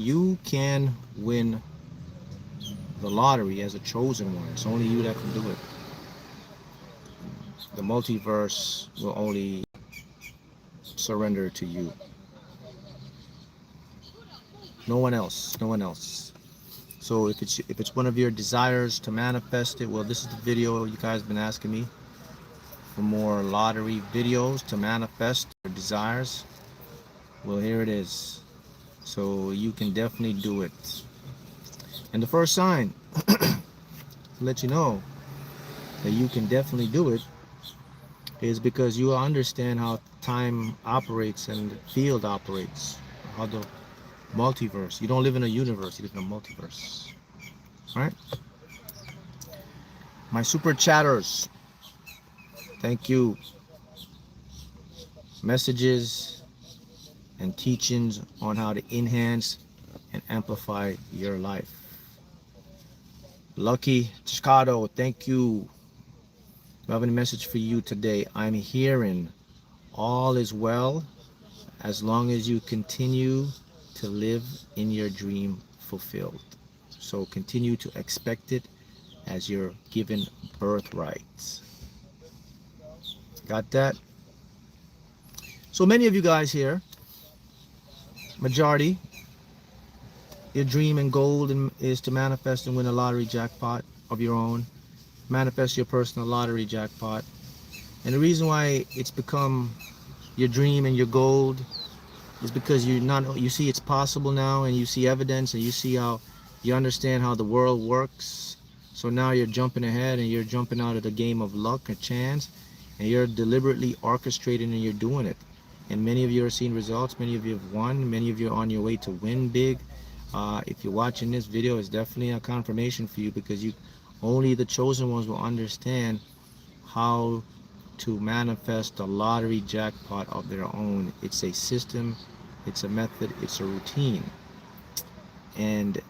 You can win the lottery as a chosen one. It's only you that can do it. The multiverse will only surrender to you. No one else. No one else. So if it's one of your desires to manifest it, well, this is the video you guys have been asking me for more lottery videos to manifest your desires. Well, here it is. So you can definitely do it. And the first sign to let you know that you can definitely do it is because you understand how time operates and the field operates, how the multiverse. You don't live in a universe, you live in a multiverse. All right? My super chatters, thank you. Messages and teachings on how to enhance and amplify your life. Lucky Cheatcode, thank you. I have a message for you today. I'm hearing all is well as long as you continue to live in your dream fulfilled. So continue to expect it as your given birthright. Got that? So many of you guys here, majority, your dream and goal is to manifest and win a lottery jackpot of your own. Manifest your personal lottery jackpot. And the reason why it's become your dream and your goal is because you see it's possible now, and you see evidence, and you see how you understand how the world works. So now you're jumping ahead and you're jumping out of the game of luck and chance, and you're deliberately orchestrating and you're doing it. And many of you are seeing results. Many of you have won. Many of you are on your way to win big. If you're watching this video, it's definitely a confirmation for you, because only the chosen ones will understand how to manifest the lottery jackpot of their own. It's a system, it's a method, it's a routine. And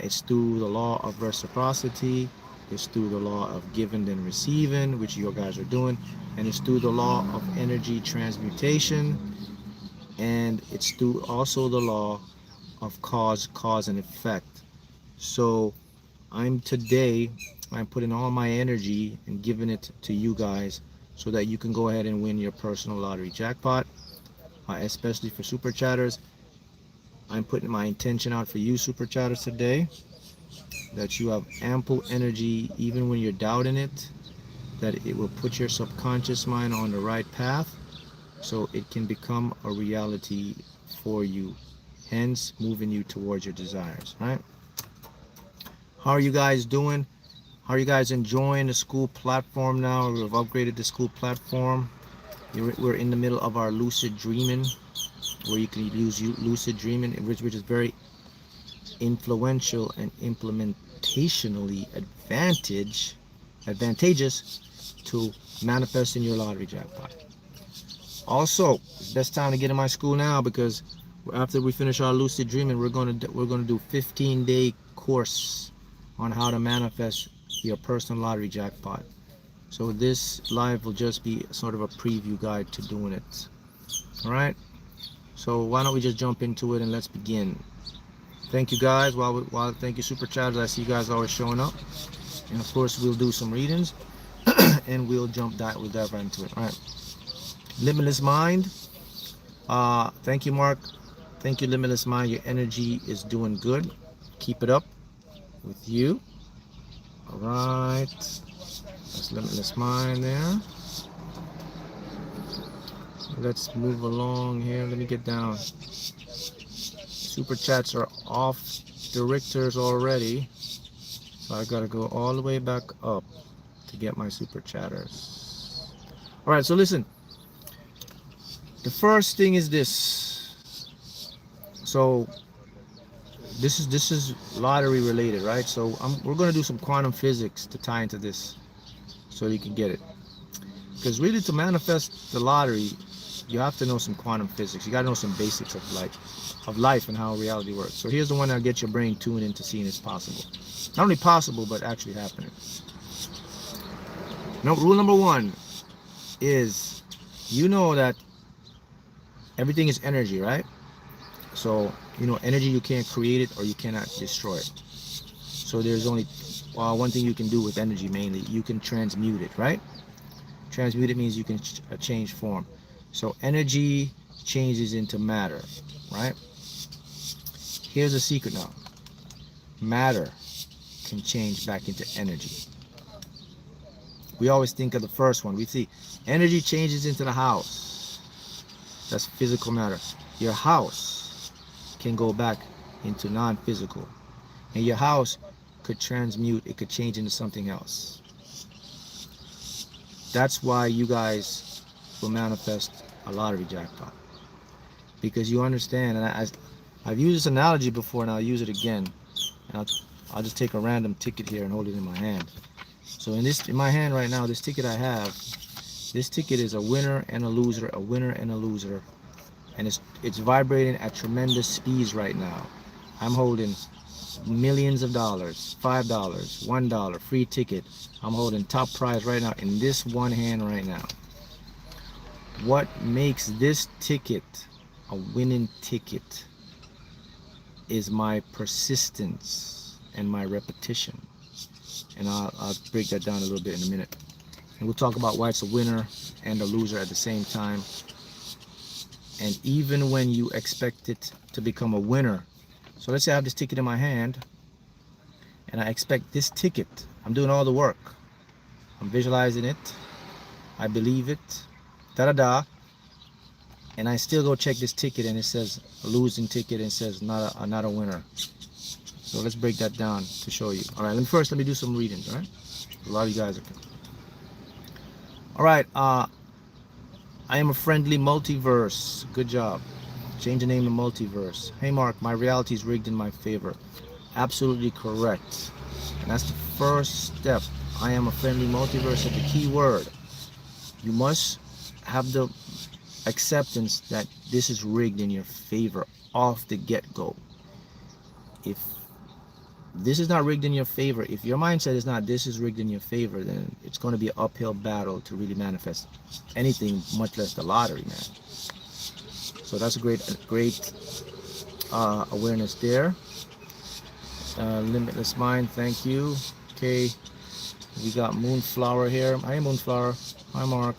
it's through the law of reciprocity, it's through the law of giving and receiving, which you guys are doing, and it's through the law of energy transmutation, and it's through also the law of cause and effect. So I'm putting all my energy and giving it to you guys so that you can go ahead and win your personal lottery jackpot, especially for super chatters. I'm putting my intention out for you super chatters today, that you have ample energy even when you're doubting it, that it will put your subconscious mind on the right path so it can become a reality for you, hence moving you towards your desires, right? How are you guys doing? How are you guys enjoying the school platform now? We've upgraded the school platform. We're in the middle of our lucid dreaming, where you can use lucid dreaming, which is very influential and implementationally advantageous to manifesting your lottery jackpot. Also, it's best time to get in my school now, because after we finish our lucid dreaming, we're going to do 15-day course on how to manifest your personal lottery jackpot. So this live will just be sort of a preview guide to doing it. All right, so why don't we just jump into it and let's begin. Thank you guys. Thank you super chatters. I see you guys always showing up, and of course we'll do some readings and we'll dive right into it. All right, limitless mind. Thank you, Mark. Thank you, limitless mind. Your energy is doing good. Keep it up with you. All right, that's limitless mind there. Let's move along here. Let me get down. Super chats are off the Richters already, so I gotta go all the way back up to get my super chatters. All right, so listen. The first thing is this. So this is lottery related, right? So we're gonna do some quantum physics to tie into this, so you can get it. Because really, to manifest the lottery, you have to know some quantum physics. You gotta know some basics of life and how reality works. So here's the one that'll get your brain tuned into seeing it's possible. Not only possible, but actually happening. Now, rule number one is, you know that everything is energy, right? So You know, energy, you can't create it or you cannot destroy it. So there's only one thing you can do with energy mainly. You can transmute it, right? Transmute it means you can change form. So energy changes into matter, right? Here's a secret now. Matter can change back into energy. We always think of the first one. We see energy changes into the house. That's physical matter. Your house can go back into non-physical. And your house could transmute, it could change into something else. That's why you guys will manifest a lottery jackpot. Because you understand, and I've used this analogy before and I'll use it again. And I'll just take a random ticket here and hold it in my hand. So in my hand right now, this ticket I have, this ticket is a winner and a loser, a winner and a loser. And it's vibrating at tremendous speeds right now. I'm holding millions of dollars, $5, $1, free ticket. I'm holding top prize right now in this one hand right now. What makes this ticket a winning ticket is my persistence and my repetition. And I'll break that down a little bit in a minute. And we'll talk about why it's a winner and a loser at the same time. And even when you expect it to become a winner, so let's say I have this ticket in my hand and I expect this ticket, I'm doing all the work. I'm visualizing it. I believe it. Da-da-da. And I still go check this ticket and it says a losing ticket and it says not a winner. So let's break that down to show you. All right, let me do some readings, all right? A lot of you guys are. All right, I am a friendly multiverse. Good job. Change the name to multiverse. Hey Mark, my reality is rigged in my favor. Absolutely correct. And that's the first step. I am a friendly multiverse is the key word. You must have the acceptance that this is rigged in your favor off the get-go. If this is not rigged in your favor, if your mindset is not this is rigged in your favor, then it's going to be an uphill battle to really manifest anything, much less the lottery, man. So that's a great awareness there. Limitless mind, thank you. Okay, we got Moonflower here. Hi Moonflower. Hi Mark.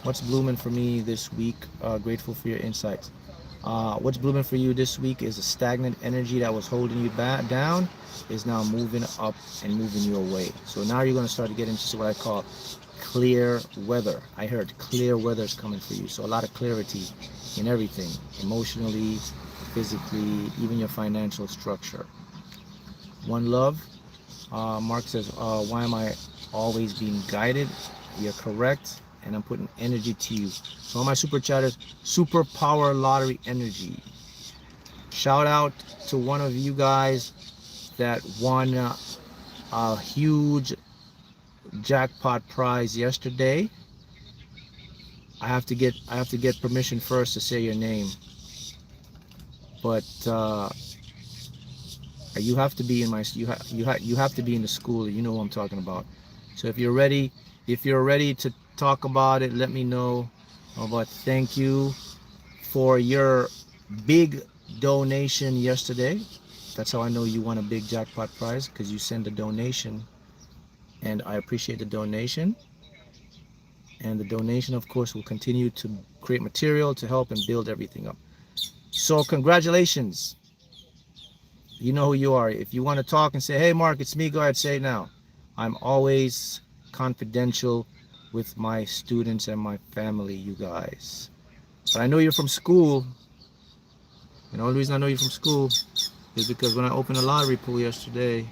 What's blooming for me this week? Grateful for your insights. What's blooming for you this week is a stagnant energy that was holding you down is now moving up and moving you away. So now you're going to start to get into what I call clear weather. I heard clear weather is coming for you. So a lot of clarity in everything, emotionally, physically, even your financial structure. One love. Mark says, why am I always being guided? You're correct. And I'm putting energy to you. So all my super chatters, superpower lottery energy. Shout out to one of you guys that won a huge jackpot prize yesterday. I have to get permission first to say your name. But you have to be in my you have to be in the school. You know what I'm talking about. So if you're ready to talk about it, let me know. But thank you for your big donation yesterday. That's how I know you won a big jackpot prize, because you send a donation, and I appreciate the donation. And the donation, of course, will continue to create material to help and build everything up. So congratulations. You know who you are. If you want to talk and say, hey Mark, it's me, go ahead, say it now. I'm always confidential with my students and my family, you guys. But I know you're from school. And the only reason I know you're from school is because when I opened the lottery pool yesterday,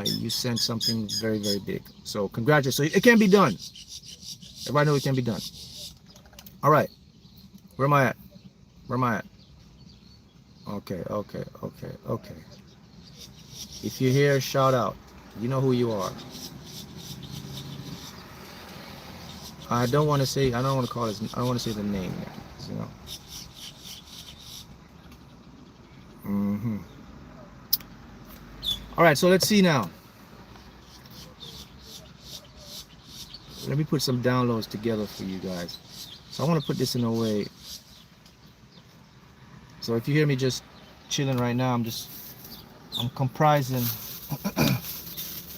you sent something very, very big. So congratulations. So it can be done. Everybody know it can be done. All right. Where am I at? Okay. If you're here, shout out. You know who you are. I don't want to say the name, you know. All right, so let's see now. Let me put some downloads together for you guys. So I want to put this in a way. So if you hear me just chilling right now, I'm comprising,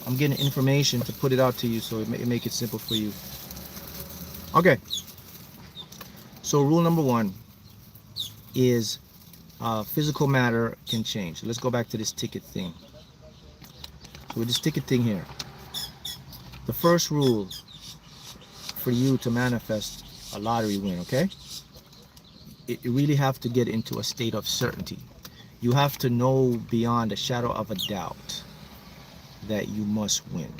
I'm getting information to put it out to you, so it make it simple for you. Okay. So rule number 1 is physical matter can change. So let's go back to this ticket thing. So with this ticket thing here, the first rule for you to manifest a lottery win, okay? You really have to get into a state of certainty. You have to know beyond a shadow of a doubt that you must win.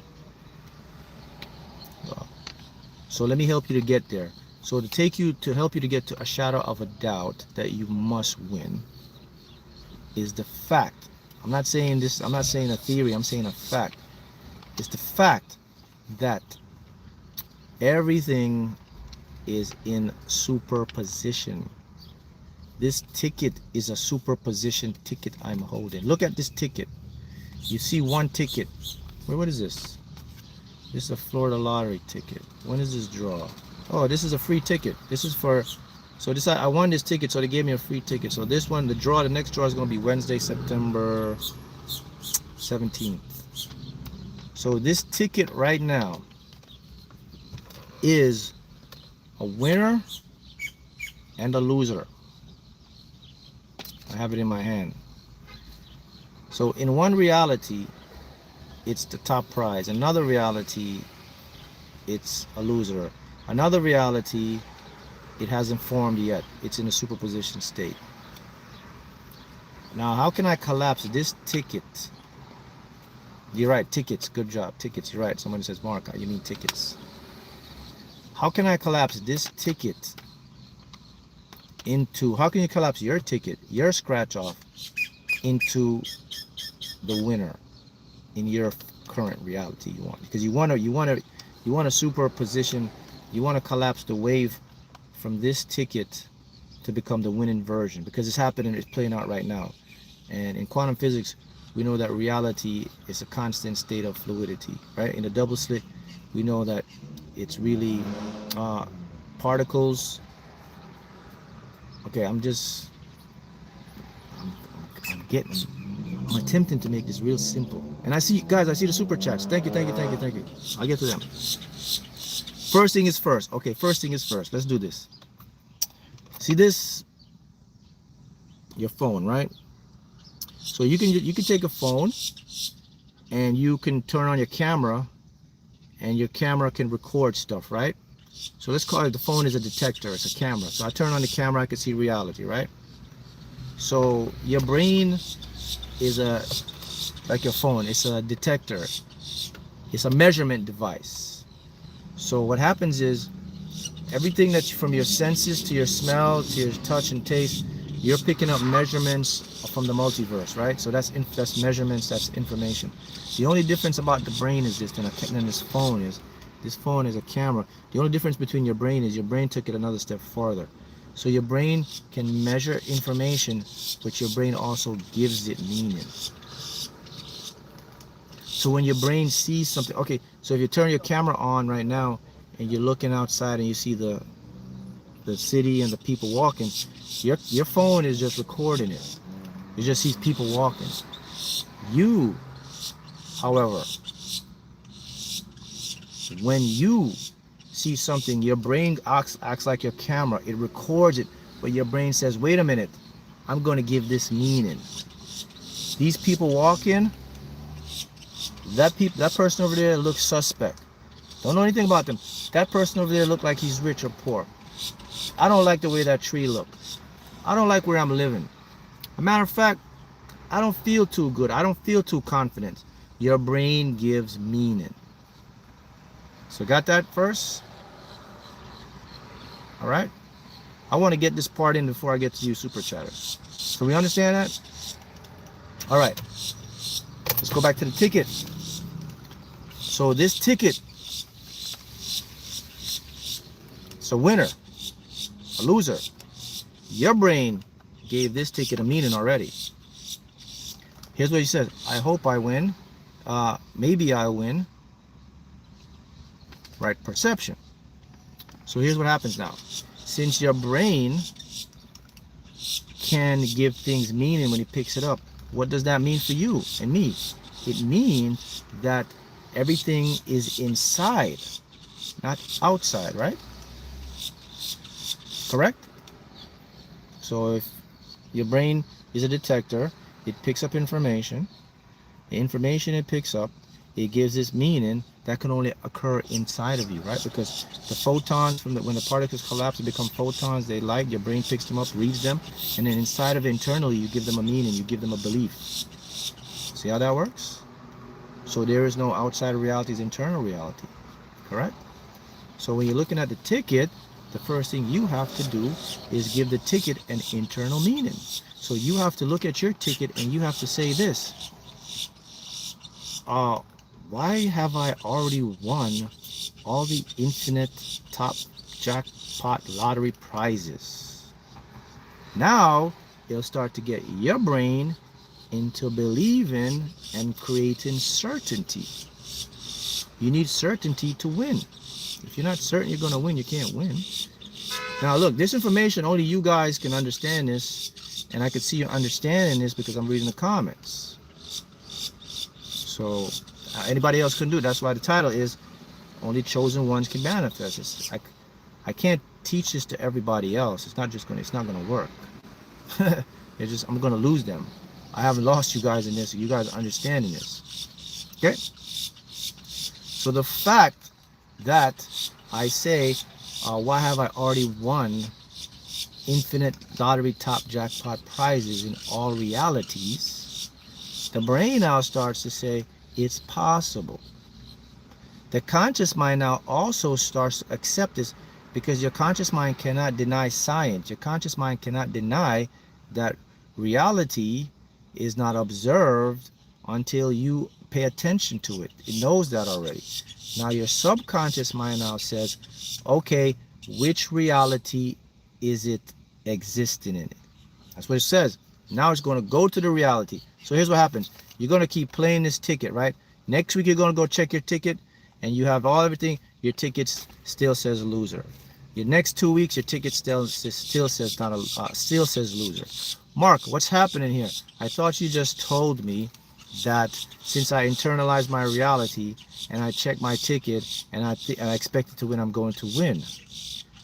So let me help you to get there. So to help you to get to a shadow of a doubt that you must win is the fact. I'm not saying this, I'm not saying a theory, I'm saying a fact. It's the fact that everything is in superposition. This ticket is a superposition ticket I'm holding. Look at this ticket. You see one ticket. Wait, what is this? This is a Florida lottery ticket. When is this draw? Oh, this is a free ticket. This is for, so this, I won this ticket, so they gave me a free ticket. So this one, the next draw is going to be Wednesday, September 17th. So this ticket right now is a winner and a loser. I have it in my hand. So in one reality, it's the top prize. Another reality, it's a loser. Another reality, it hasn't formed yet. It's in a superposition state. Now, how can I collapse this ticket? You're right, tickets. Good job, tickets. You're right. Somebody says, Mark, you mean tickets. How can I collapse this ticket into, how can you collapse your ticket, your scratch off, into the winner in your current reality you want? Because you want to superposition, you want to collapse the wave from this ticket to become the winning version, because it's happening, it's playing out right now. And in quantum physics, we know that reality is a constant state of fluidity, right? In a double slit, we know that it's really particles. Okay, I'm attempting to make this real simple. And I see, guys, I see the super chats. Thank you. I'll get to them. First thing is first. Okay, first thing is first. Let's do this. See this? Your phone, right? So you can take a phone and you can turn on your camera, and your camera can record stuff, right? So let's call it, the phone is a detector, it's a camera. So I turn on the camera, I can see reality, right? So your brain is like your phone, it's a detector. It's a measurement device. So what happens is, everything that's from your senses to your smell to your touch and taste, you're picking up measurements from the multiverse, right? So that's measurements, that's information. The only difference about the brain is this, and this phone is a camera. The only difference between your brain is your brain took it another step farther. So your brain can measure information, but your brain also gives it meaning. So when your brain sees something, okay, so if you turn your camera on right now and you're looking outside and you see the city and the people walking, your phone is just recording it. It just sees people walking. You, however, when you see something, your brain acts like your camera. It records it, but your brain says, wait a minute, I'm going to give this meaning. These people walking, that person over there looks suspect. Don't know anything about them. That person over there look like he's rich or poor. I don't like the way that tree looks. I don't like where I'm living. As a matter of fact, I don't feel too good. I don't feel too confident. Your brain gives meaning. So got that first? All right. I want to get this part in before I get to you super chatters. So we understand that? All right. Let's go back to the ticket. So this ticket, it's a winner, a loser. Your brain gave this ticket a meaning already. Here's what he said. I hope I win. Maybe I win. Right, perception. So here's what happens now. Since your brain can give things meaning when he picks it up. What does that mean for you and me? It means that everything is inside, not outside, right? Correct? So if your brain is a detector, it picks up information. The information it picks up, it gives this meaning that can only occur inside of you, right? Because the photons, when the particles collapse and become photons, they light, your brain picks them up, reads them, and then inside of it, internally, you give them a meaning, you give them a belief. See how that works? So there is no outside reality, it's internal reality, correct? So when you're looking at the ticket, the first thing you have to do is give the ticket an internal meaning. So you have to look at your ticket and you have to say this. Why have I already won all the infinite top jackpot lottery prizes? Now it'll start to get your brain into believing and creating certainty. You need certainty to win. If you're not certain you're going to win, you can't win. Now look, this information, only you guys can understand this, and I can see you understanding this because I'm reading the comments. So anybody else couldn't do it. That's why the title is Only Chosen Ones Can Manifest. I can't teach this to everybody else. It's not gonna work. I'm gonna lose them. I haven't lost you guys in this. You guys are understanding this. Okay? So the fact that I say, why have I already won infinite lottery top jackpot prizes in all realities? The brain now starts to say, it's possible. The conscious mind now also starts to accept this because your conscious mind cannot deny science. Your conscious mind cannot deny that reality is not observed until you pay attention to it. It knows that already. Now your subconscious mind now says, okay, which reality is it existing in it? That's what it says. Now it's going to go to the reality. So here's what happens. You're going to keep playing this ticket, right? Next week you're going to go check your ticket and you have everything. Your ticket still says loser. Your next 2 weeks, your ticket still says loser. Mark, what's happening here? I thought you just told me that since I internalized my reality and I check my ticket and I expected to win, I'm going to win.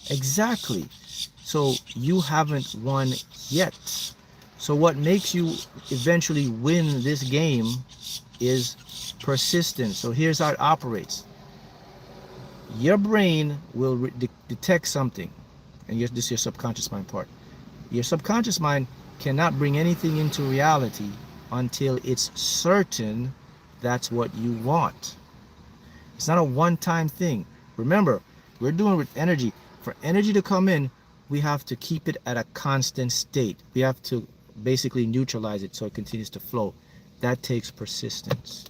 Exactly. So you haven't won yet. So what makes you eventually win this game is persistence. So here's how it operates. Your brain will detect something, and this is your subconscious mind part. Your subconscious mind cannot bring anything into reality until it's certain that's what you want. It's not a one-time thing. Remember, we're doing it with energy. For energy to come in, we have to keep it at a constant state. We have to basically neutralize it so it continues to flow. That takes persistence.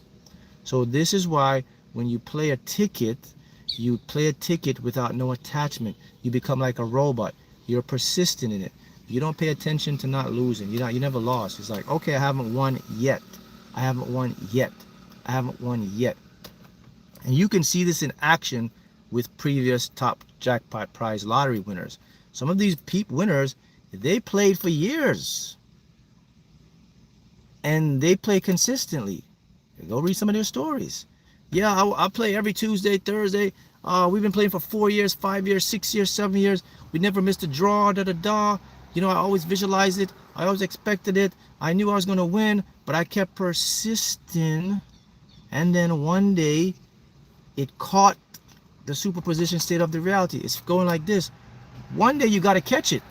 So this is why when you play a ticket without no attachment. You become like a robot. You're persistent in it. You don't pay attention to not losing. You never lost. It's like, okay, I haven't won yet. I haven't won yet. I haven't won yet. And you can see this in action with previous top jackpot prize lottery winners. Some of these winners, they played for years. And they play consistently. Go read some of their stories. Yeah, I play every Tuesday, Thursday. We've been playing for 4 years, 5 years, 6 years, 7 years. We never missed a draw, You know, I always visualized it. I always expected it. I knew I was going to win, but I kept persisting. And then one day, it caught the superposition state of the reality. It's going like this. One day, you got to catch it.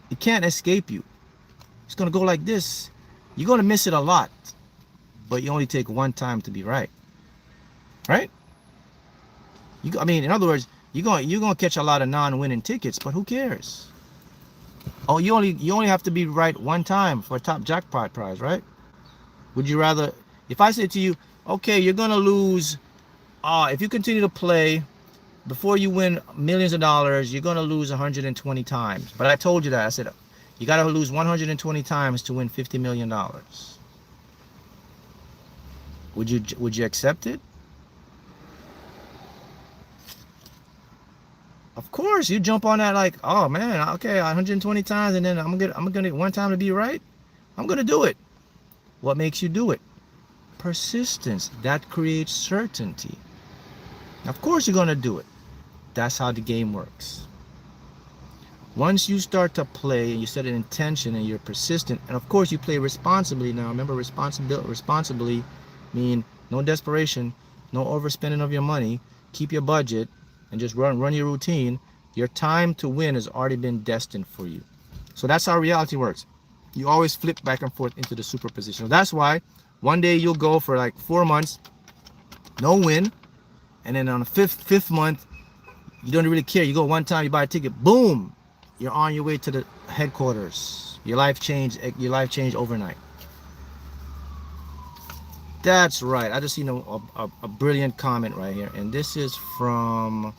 It can't escape you. It's going to go like this. You're going to miss it a lot. But you only take one time to be right. Right? In other words, you're going to catch a lot of non-winning tickets, but who cares? Oh, you only have to be right one time for a top jackpot prize, right? Would you rather, if I said to you, okay, you're going to lose, if you continue to play, before you win millions of dollars, you're going to lose 120 times. But I told you that. I said, you got to lose 120 times to win $50 million. Would you accept it? Of course, you jump on that like, oh man, okay, 120 times, and then I'm gonna get one time to be right. I'm gonna do it. What makes you do it? Persistence. That creates certainty. Of course, you're gonna do it. That's how the game works. Once you start to play and you set an intention and you're persistent, and of course you play responsibly now. Remember, responsibly mean no desperation, no overspending of your money. Keep your budget and just run your routine. Your time to win has already been destined for you. So that's how reality works. You always flip back and forth into the superposition. That's why one day you'll go for like 4 months, no win, and then on the fifth month, you don't really care. You go one time, you buy a ticket, boom, you're on your way to the headquarters. Your life changed overnight. That's right. I just seen a brilliant comment right here, and this is from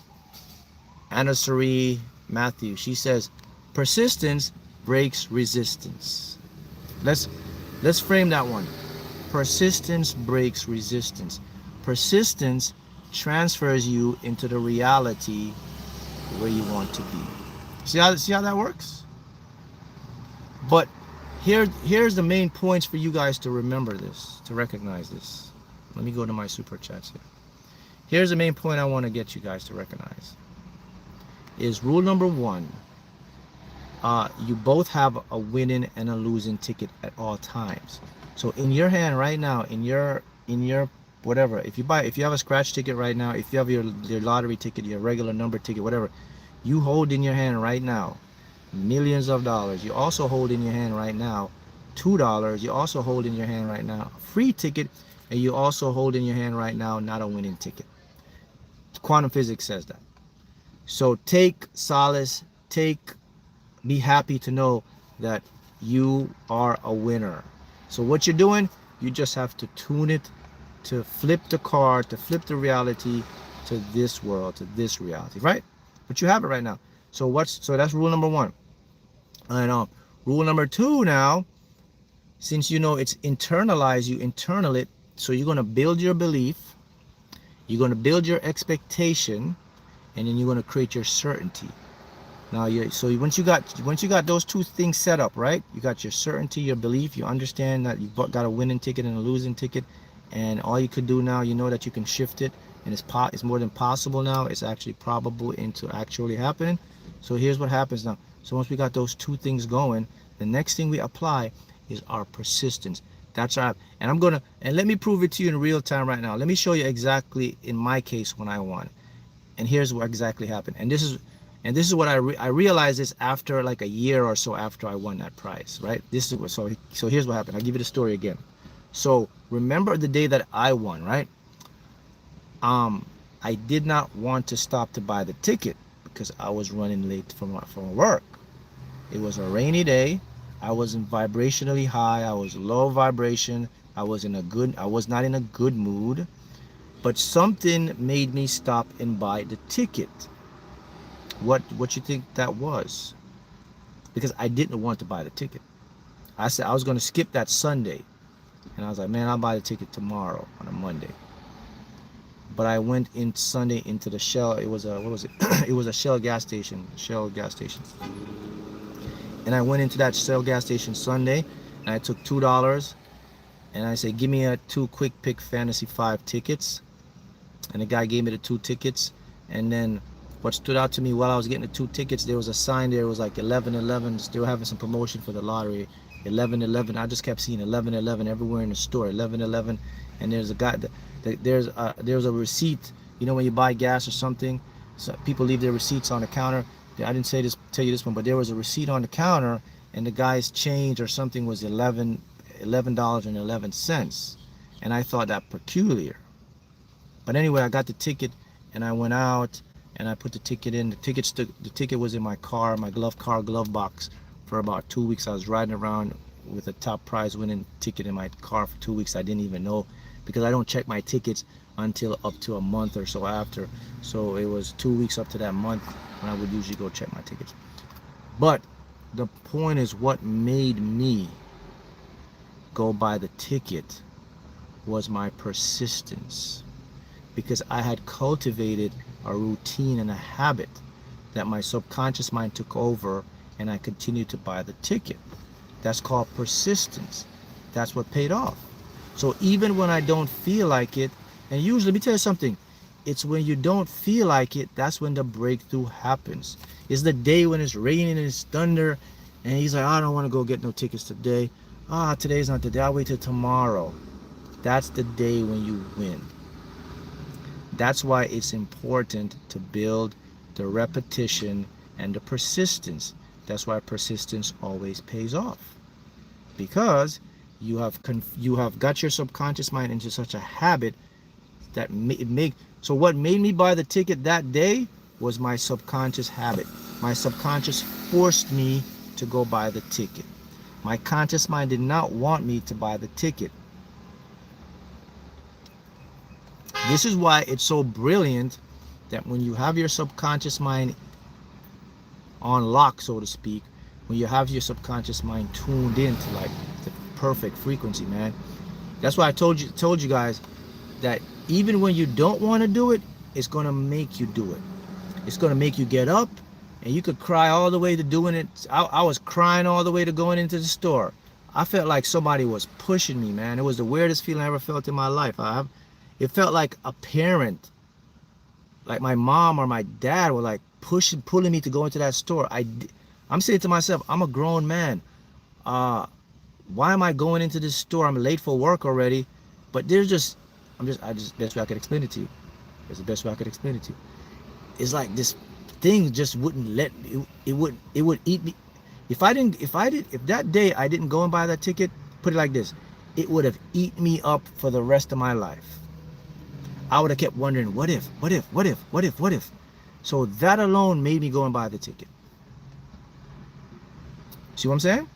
Anasari Matthew. She says, persistence breaks resistance. Let's frame that one. Persistence breaks resistance. Persistence transfers you into the reality where you want to be. See how that works? But here's the main points for you guys to remember this, to recognize this. Let me go to my super chats here. Here's the main point I want to get you guys to recognize. Is rule number 1. You both have a winning and a losing ticket at all times. So in your hand right now, in your whatever, if you have a scratch ticket right now, if you have your lottery ticket, your regular number ticket, whatever, you hold in your hand right now millions of dollars. You also hold in your hand right now $2. You also hold in your hand right now a free ticket, and you also hold in your hand right now not a winning ticket. Quantum physics says that. So take solace, be happy to know that you are a winner. So what you're doing, you just have to tune it to flip the card, to flip the reality to this world, to this reality, right? But you have it right now. So that's rule number 1. And rule number 2 now, since you know it's internalized, you internal it. So you're going to build your belief, you're going to build your expectation, and then you're going to create your certainty. Now, so once you got those 2 things set up, right? You got your certainty, your belief. You understand that you've got a winning ticket and a losing ticket, and all you could do now, you know that you can shift it, and it's more than possible now. It's actually probable into actually happening. So here's what happens now. So once we got those 2 things going, the next thing we apply is our persistence. That's our, and let me prove it to you in real time right now. Let me show you exactly in my case when I won, and here's what exactly happened. And this is what I realized this after like a year or so after I won that prize, right? So here's what happened. I'll give you the story again. So remember the day that I won, right? I did not want to stop to buy the ticket because I was running late from work. It was a rainy day. I wasn't vibrationally high. I was low vibration. I was not in a good mood, but something made me stop and buy the ticket. What you think that was? Because I didn't want to buy the ticket. I said I was going to skip that Sunday, and I was like, man, I'll buy the ticket tomorrow on a Monday. But I went in Sunday into the Shell. It was a it was a Shell gas station. And I went into that Shell gas station Sunday, and I took $2, and I said, give me 2 quick pick Fantasy 5 tickets. And the guy gave me the 2 tickets. And then what stood out to me while I was getting the 2 tickets, there was a sign there. It was like 11/11. Still having some promotion for the lottery. 11/11. I just kept seeing 11/11 everywhere in the store. 11/11. And there's a guy. There's a receipt. You know when you buy gas or something, so people leave their receipts on the counter. I didn't tell you this one, but there was a receipt on the counter, and the guy's change or something was $11.11, and I thought that peculiar. But anyway, I got the ticket, and I went out, and I put the ticket in. The ticket was in my car, my glove box, for about 2 weeks. I was riding around with a top prize winning ticket in my car for 2 weeks. I didn't even know, because I don't check my tickets until up to a month or so after. So it was 2 weeks up to that month when I would usually go check my tickets. But the point is, what made me go buy the ticket was my persistence, because I had cultivated a routine and a habit that my subconscious mind took over and I continued to buy the ticket. That's called persistence. That's what paid off. So even when I don't feel like it, and usually, let me tell you something, it's when you don't feel like it, that's when the breakthrough happens. It's the day when it's raining and it's thunder, and he's like, I don't want to go get no tickets today. Today's not the day, I'll wait till tomorrow. That's the day when you win. That's why it's important to build the repetition and the persistence. That's why persistence always pays off. Because you have got your subconscious mind into such a habit that so what made me buy the ticket that day was my subconscious habit. My subconscious forced me to go buy the ticket. My conscious mind did not want me to buy the ticket. This is why it's so brilliant that when you have your subconscious mind on lock, so to speak, when you have your subconscious mind tuned into like the perfect frequency, man. That's why I told you guys that even when you don't want to do it, it's going to make you do it. It's going to make you get up, and you could cry all the way to doing it. I was crying all the way to going into the store. I felt like somebody was pushing me, man. It was the weirdest feeling I ever felt in my life. It felt like a parent, like my mom or my dad were like pulling me to go into that store. I'm saying to myself, I'm a grown man. Why am I going into this store? I'm late for work already. But best way I could explain it to you. It's the best way I could explain it to you. It's like this thing just wouldn't let me. It would eat me. If that day I didn't go and buy that ticket, put it like this, it would have eaten me up for the rest of my life. I would have kept wondering, what if? So that alone made me go and buy the ticket. See what I'm saying?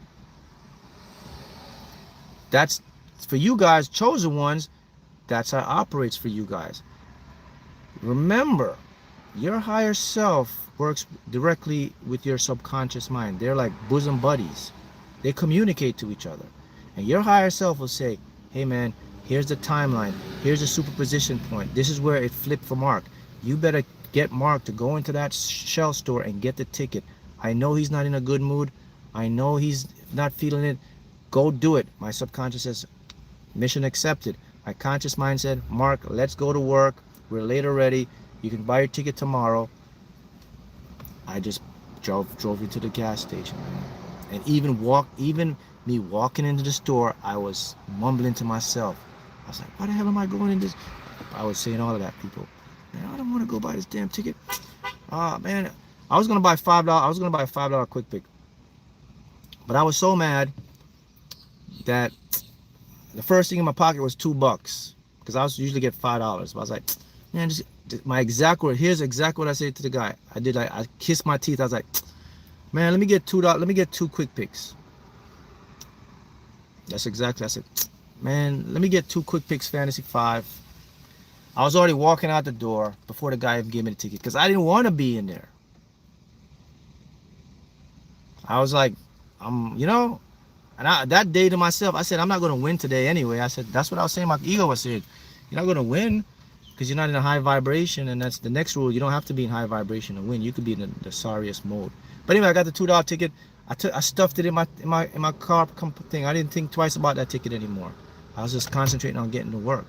That's for you guys, chosen ones. That's how it operates for you guys. Remember, your higher self works directly with your subconscious mind. They're like bosom buddies. They communicate to each other. And your higher self will say, hey man, here's the timeline. Here's the superposition point. This is where it flipped for Mark. You better get Mark to go into that shell store and get the ticket. I know he's not in a good mood. I know he's not feeling it. Go do it. My subconscious says, mission accepted. My conscious mind said, Mark, let's go to work. We're late already. You can buy your ticket tomorrow. I just drove you to the gas station. And even me walking into the store, I was mumbling to myself. I was like, why the hell am I going in this? I was saying all of that, people. Man, I don't want to go buy this damn ticket. Man, I was gonna buy $5. I was gonna buy a $5 quick pick. But I was so mad that the first thing in my pocket was $2 because I was usually get $5. But I was like, man, here's exactly what I said to the guy. I kissed my teeth. I was like, man, let me get $2. Let me get 2 quick picks. That's exactly. I said, man, let me get 2 quick picks, Fantasy 5. I was already walking out the door before the guy even gave me the ticket because I didn't want to be in there. I was like, and that day to myself, I said, I'm not going to win today anyway. I said, that's what I was saying. My ego was saying, you're not going to win because you're not in a high vibration. And that's the next rule. You don't have to be in high vibration to win. You could be in the sorriest mode. But anyway, I got the $2 ticket. I stuffed it in my car thing. I didn't think twice about that ticket anymore. I was just concentrating on getting to work.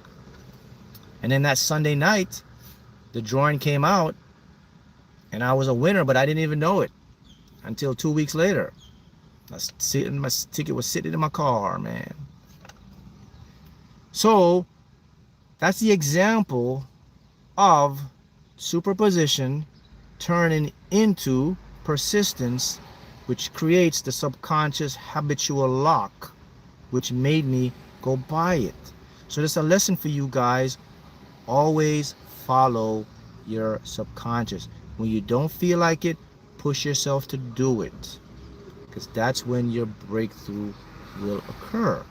And then that Sunday night, the drawing came out and I was a winner, but I didn't even know it until 2 weeks later. My ticket was sitting in my car, man. So that's the example of superposition turning into persistence, which creates the subconscious habitual lock, which made me go buy it. So that's a lesson for you guys. Always follow your subconscious. When you don't feel like it, push yourself to do it, because that's when your breakthrough will occur.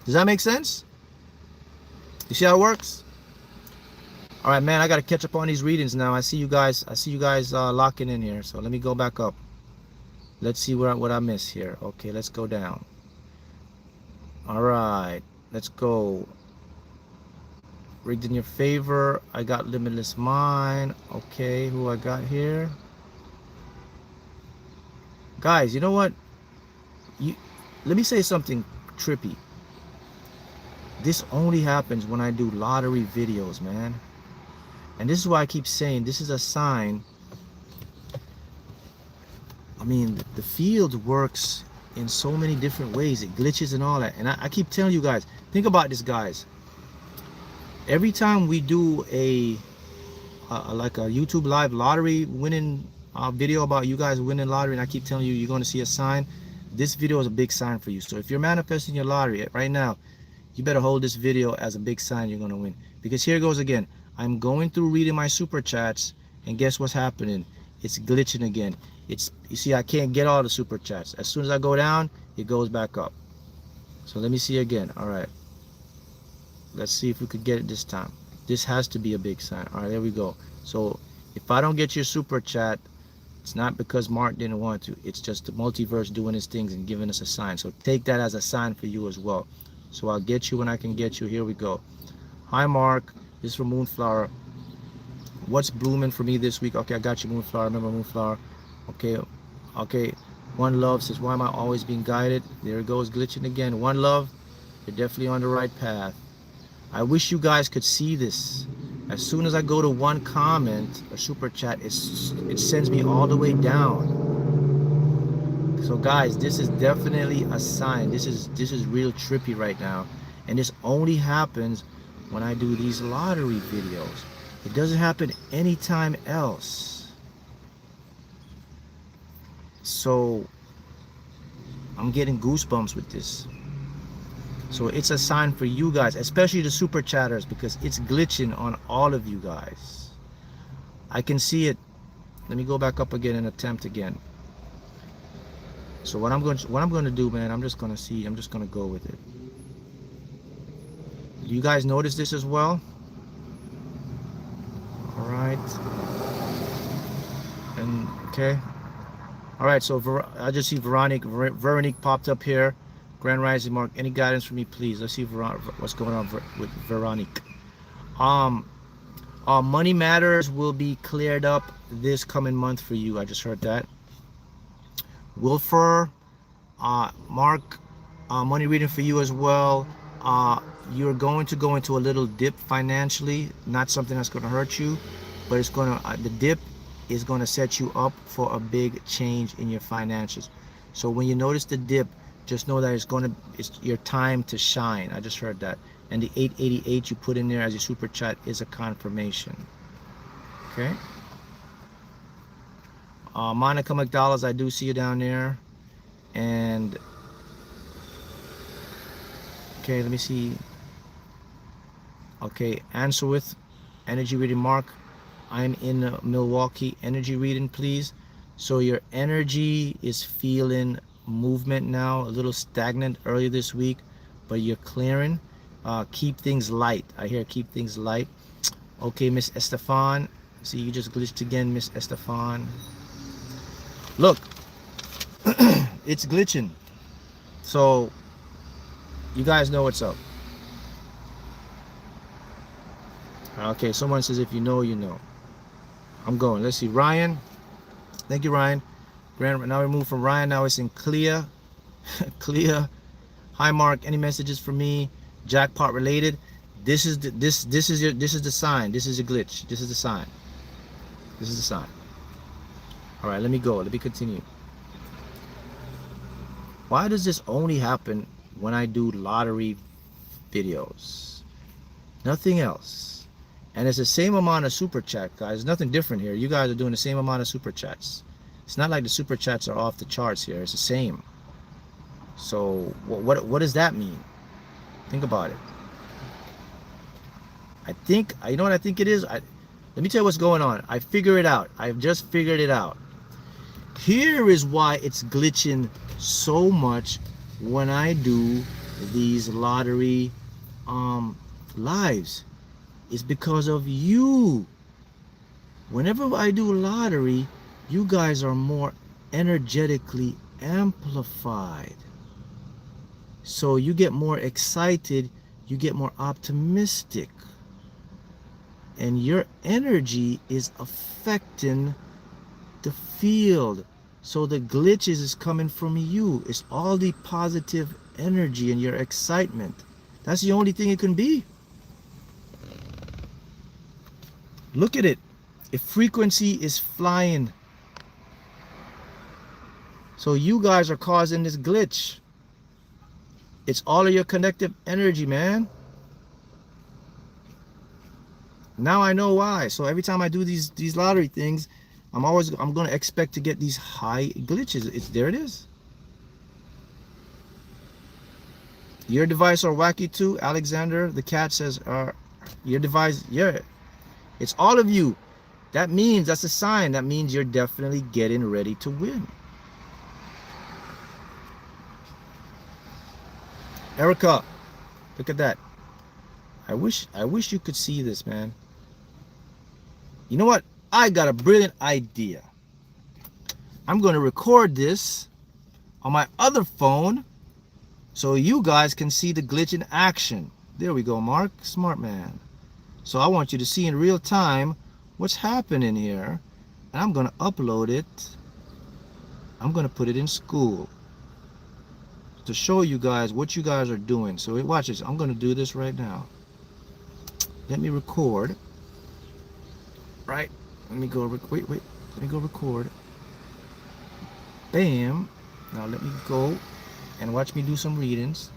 Does that make sense? You see how it works? All right, man, I got to catch up on these readings now. I see you guys locking in here. So let me go back up. Let's see what I miss here. Okay, let's go down. All right, let's go. Rigged in your favor. I got limitless mind. Okay, who I got here? Guys, you know what? You let me say something trippy. This only happens when I do lottery videos, man. And this is why I keep saying this is a sign. I mean, the field works in so many different ways. It glitches and all that. And I keep telling you guys, think about this, guys. Every time we do a like a YouTube live lottery winning video about you guys winning lottery, and I keep telling you you're going to see a sign, this video is a big sign for you. So if you're manifesting your lottery right now, you better hold this video as a big sign you're going to win. Because here goes again. I'm going through reading my super chats, and guess what's happening? It's glitching again. You see, I can't get all the super chats. As soon as I go down, it goes back up. So let me see again. All right, let's see if we could get it this time. This has to be a big sign. All right, there we go. So if I don't get your super chat, it's not because Mark didn't want to. It's just the multiverse doing its things and giving us a sign. So take that as a sign for you as well. So I'll get you when I can get you. Here we go. Hi, Mark. This is from Moonflower. What's blooming for me this week? Okay, I got you, Moonflower. Remember Moonflower? Okay. One Love says, why am I always being guided? There it goes, glitching again. One Love, you're definitely on the right path. I wish you guys could see this. As soon as I go to one comment or super chat, it sends me all the way down. So guys, this is definitely a sign. This is real trippy right now. And this only happens when I do these lottery videos. It doesn't happen anytime else. So I'm getting goosebumps with this. So it's a sign for you guys, especially the super chatters, because it's glitching on all of you guys. I can see it. Let me go back up again and attempt again. So what I'm going to do, man, I'm just going to go with it. Do you guys notice this as well? All right. And okay. All right, so I just see Veronique popped up here. Grand Rising, Mark, any guidance for me, please? Let's see what's going on with Veronique. Money matters will be cleared up this coming month for you. I just heard that. Wilfer, Mark, money reading for you as well. You're going to go into a little dip financially. Not something that's going to hurt you, but it's going to the dip is going to set you up for a big change in your finances. So when you notice the dip, just know that it's your time to shine. I just heard that. And the 888 you put in there as your super chat is a confirmation. Okay. Monica McDonald's, I do see you down there. And okay, let me see. Okay, answer with energy reading, Mark. I'm in Milwaukee. Energy reading, please. So your energy is feeling movement now, a little stagnant earlier this week, but you're clearing. Keep things light. I hear keep things light. Okay, Miss Estefan. See, you just glitched again, Miss Estefan. Look, it's glitching. So you guys know what's up. Okay, someone says if you know, you know. I'm going. Let's see, Ryan. Thank you, Ryan. Now we move from Ryan. Now it's in Clea. Clea. Hi, Mark. Any messages for me? Jackpot related. This is the sign. This is a glitch. This is the sign. This is the sign. All right, let me go. Let me continue. Why does this only happen when I do lottery videos? Nothing else. And it's the same amount of super chat, guys. Nothing different here. You guys are doing the same amount of super chats. It's not like the super chats are off the charts here. It's the same. So what does that mean? Think about it. I think, you know what I think it is? Let me tell you what's going on. I figure it out. I've just figured it out. Here is why it's glitching so much when I do these lottery lives. It's because of you. Whenever I do lottery, you guys are more energetically amplified. So you get more excited, you get more optimistic. and your energy is affecting the field. So the glitches is coming from you. It's all the positive energy and your excitement. That's the only thing it can be. Look at it. If frequency is flying, so you guys are causing this glitch. It's all of your connective energy, man. Now I know why. So every time I do these lottery things, I'm gonna expect to get these high glitches. There it is. Your device are wacky too, Alexander. The cat says, your device, yeah. It's all of you. That means, that's a sign. That means you're definitely getting ready to win. Erica, look at that. I wish you could see this, man. You know what? I got a brilliant idea. I'm going to record this on my other phone so you guys can see the glitch in action. There we go, Mark. Smart man. So I want you to see in real time what's happening here. And I'm going to upload it. I'm going to put it in school to show you guys what you guys are doing. So watch this. I'm going to do this right now. Let me record. Right? Let me go. Wait. Let me go record. Bam. Now let me go and watch me do some readings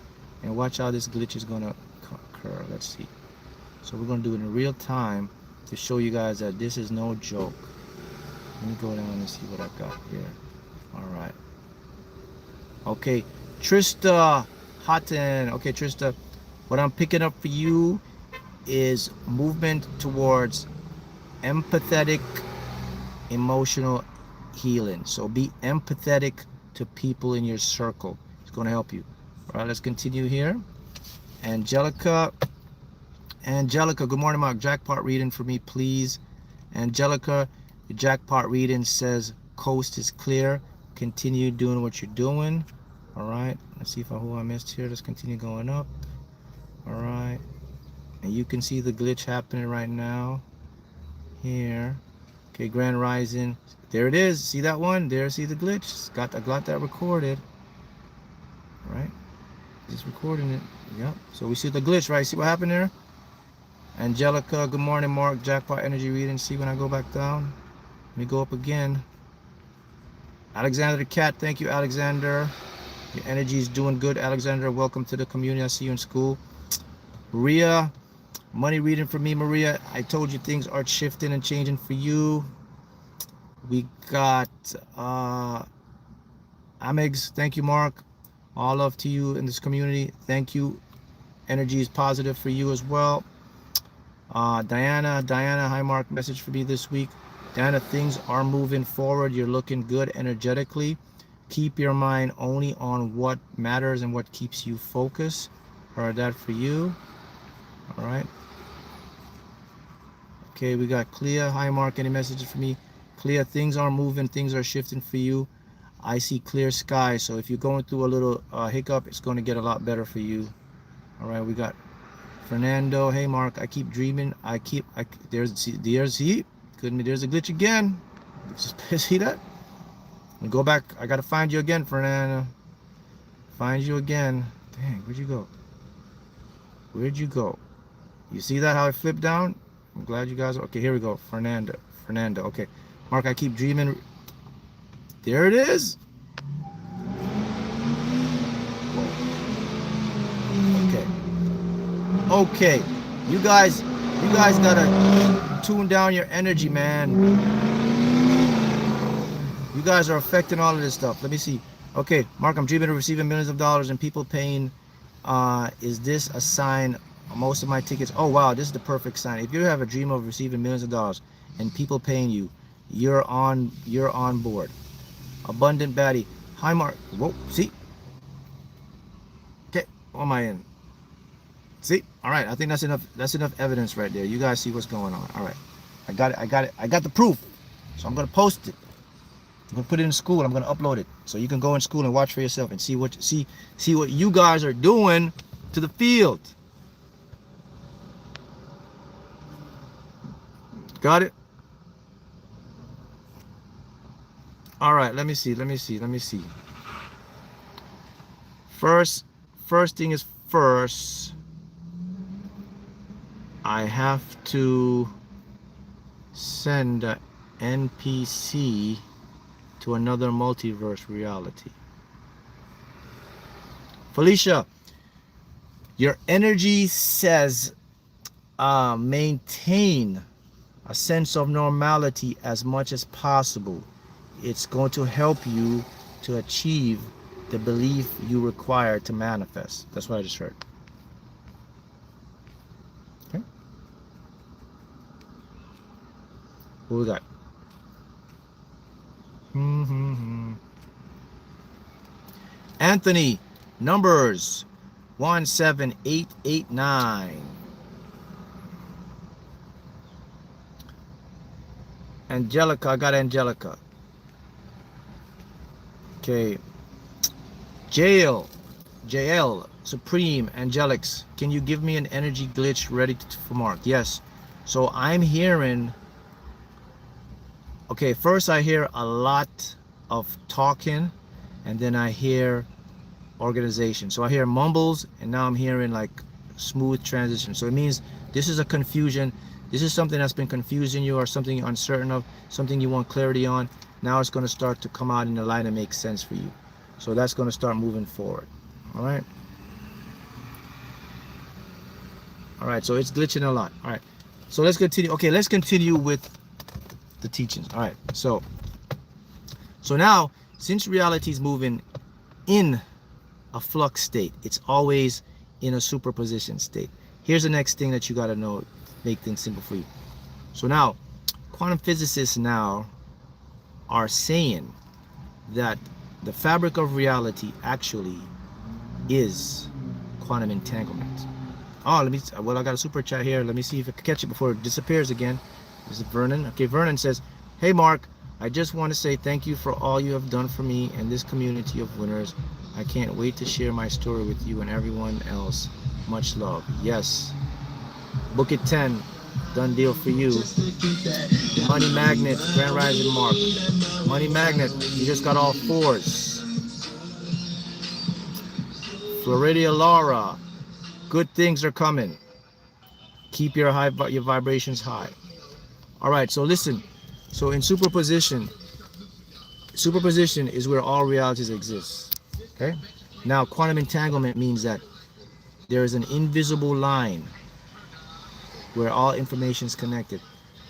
and watch how this glitch is going to occur. Let's see. So we're going to do it in real time to show you guys that this is no joke. Let me go down and see what I've got here. All right. Okay. Trista Haughton. Okay, Trista. What I'm picking up for you is movement towards empathetic emotional healing. So be empathetic to people in your circle. It's going to help you. All right, let's continue here. Angelica, good morning, Mark. Jackpot reading for me, please. Angelica, your jackpot reading says coast is clear. Continue doing what you're doing. All right, let's see who I missed here. Let's continue going up. All right, and you can see the glitch happening right now here. Okay, Grand Rising. There it is. See that one? There, see the glitch? I got that recorded. All right, just recording it. Yep. So we see the glitch, right? See what happened there? Angelica, good morning, Mark. Jackpot energy reading. See when I go back down? Let me go up again. Alexander the cat. Thank you, Alexander. Your energy is doing good, Alexander. Welcome to the community. I see you in school. Maria, money reading for me, Maria. I told you things are shifting and changing for you. We got Amex. Thank you, Mark. All love to you in this community. Thank you. Energy is positive for you as well. Diana, hi, Mark. Message for me this week. Diana, things are moving forward. You're looking good energetically. Keep your mind only on what matters and what keeps you focused. Heard that for you. All right. Okay, we got Clea. Hi, Mark. Any messages for me? Clea, things are moving. Things are shifting for you. I see clear sky. So if you're going through a little hiccup, it's going to get a lot better for you. All right, we got Fernando. Hey, Mark. I keep dreaming. There's heat. There's a glitch again. See that? Go back. I gotta find you again, Fernando. Find you again. Dang, where'd you go? Where'd you go? You see that how it flipped down? I'm glad you guys. Okay, here we go. Fernando. Okay, Mark. I keep dreaming. There it is. Okay. You guys gotta tune down your energy, man. You guys are affecting all of this stuff. Let me see. Okay, Mark, I'm dreaming of receiving millions of dollars and people paying. Is this a sign? Most of my tickets. Oh wow, this is the perfect sign. If you have a dream of receiving millions of dollars and people paying you, you're on board. Abundant baddie. Hi, Mark. Whoa, see. Okay, what am I in? See. All right, I think that's enough. That's enough evidence right there. You guys see what's going on. All right, I got it. I got the proof. So I'm gonna post it. I'm gonna put it in school. I'm gonna upload it so you can go in school and watch for yourself and see what you guys are doing to the field. Got it? All right, let me see. First thing is first, I have to send a NPC to another multiverse reality. Felicia, your energy says maintain a sense of normality as much as possible. It's going to help you to achieve the belief you require to manifest. That's what I just heard. Okay. What we got? Anthony, numbers 17889. Angelica, I got Angelica. Okay. JL, Supreme, Angelics, can you give me an energy glitch ready for Mark? Yes. So I'm hearing, okay, first I hear a lot of talking, and then I hear organization. So I hear mumbles, and now I'm hearing like smooth transition. So it means this is a confusion. This is something that's been confusing you, or something you're uncertain of, something you want clarity on. Now it's going to start to come out in the light and make sense for you. So that's going to start moving forward. All right. All right. So it's glitching a lot. All right. So let's continue. Okay, let's continue with the teachings. All right. So now, since reality is moving in a flux state, it's always in a superposition state. Here's the next thing that you got to know, make things simple for you. So now, quantum physicists now are saying that the fabric of reality actually is quantum entanglement. Oh, well, I got a super chat here. Let me see if I can catch it before it disappears again. This is Vernon. Okay, Vernon says, hey, Mark, I just want to say thank you for all you have done for me and this community of winners. I can't wait to share my story with you and everyone else. Much love. Yes. Book it 10. Done deal for you. Money Magnet, Grand Rising Mark. Money Magnet, you just got all fours. Floridia Laura, good things are coming. Keep your vibrations high. All right, so listen. So in superposition is where all realities exist. Okay? Now, quantum entanglement means that there is an invisible line where all information is connected.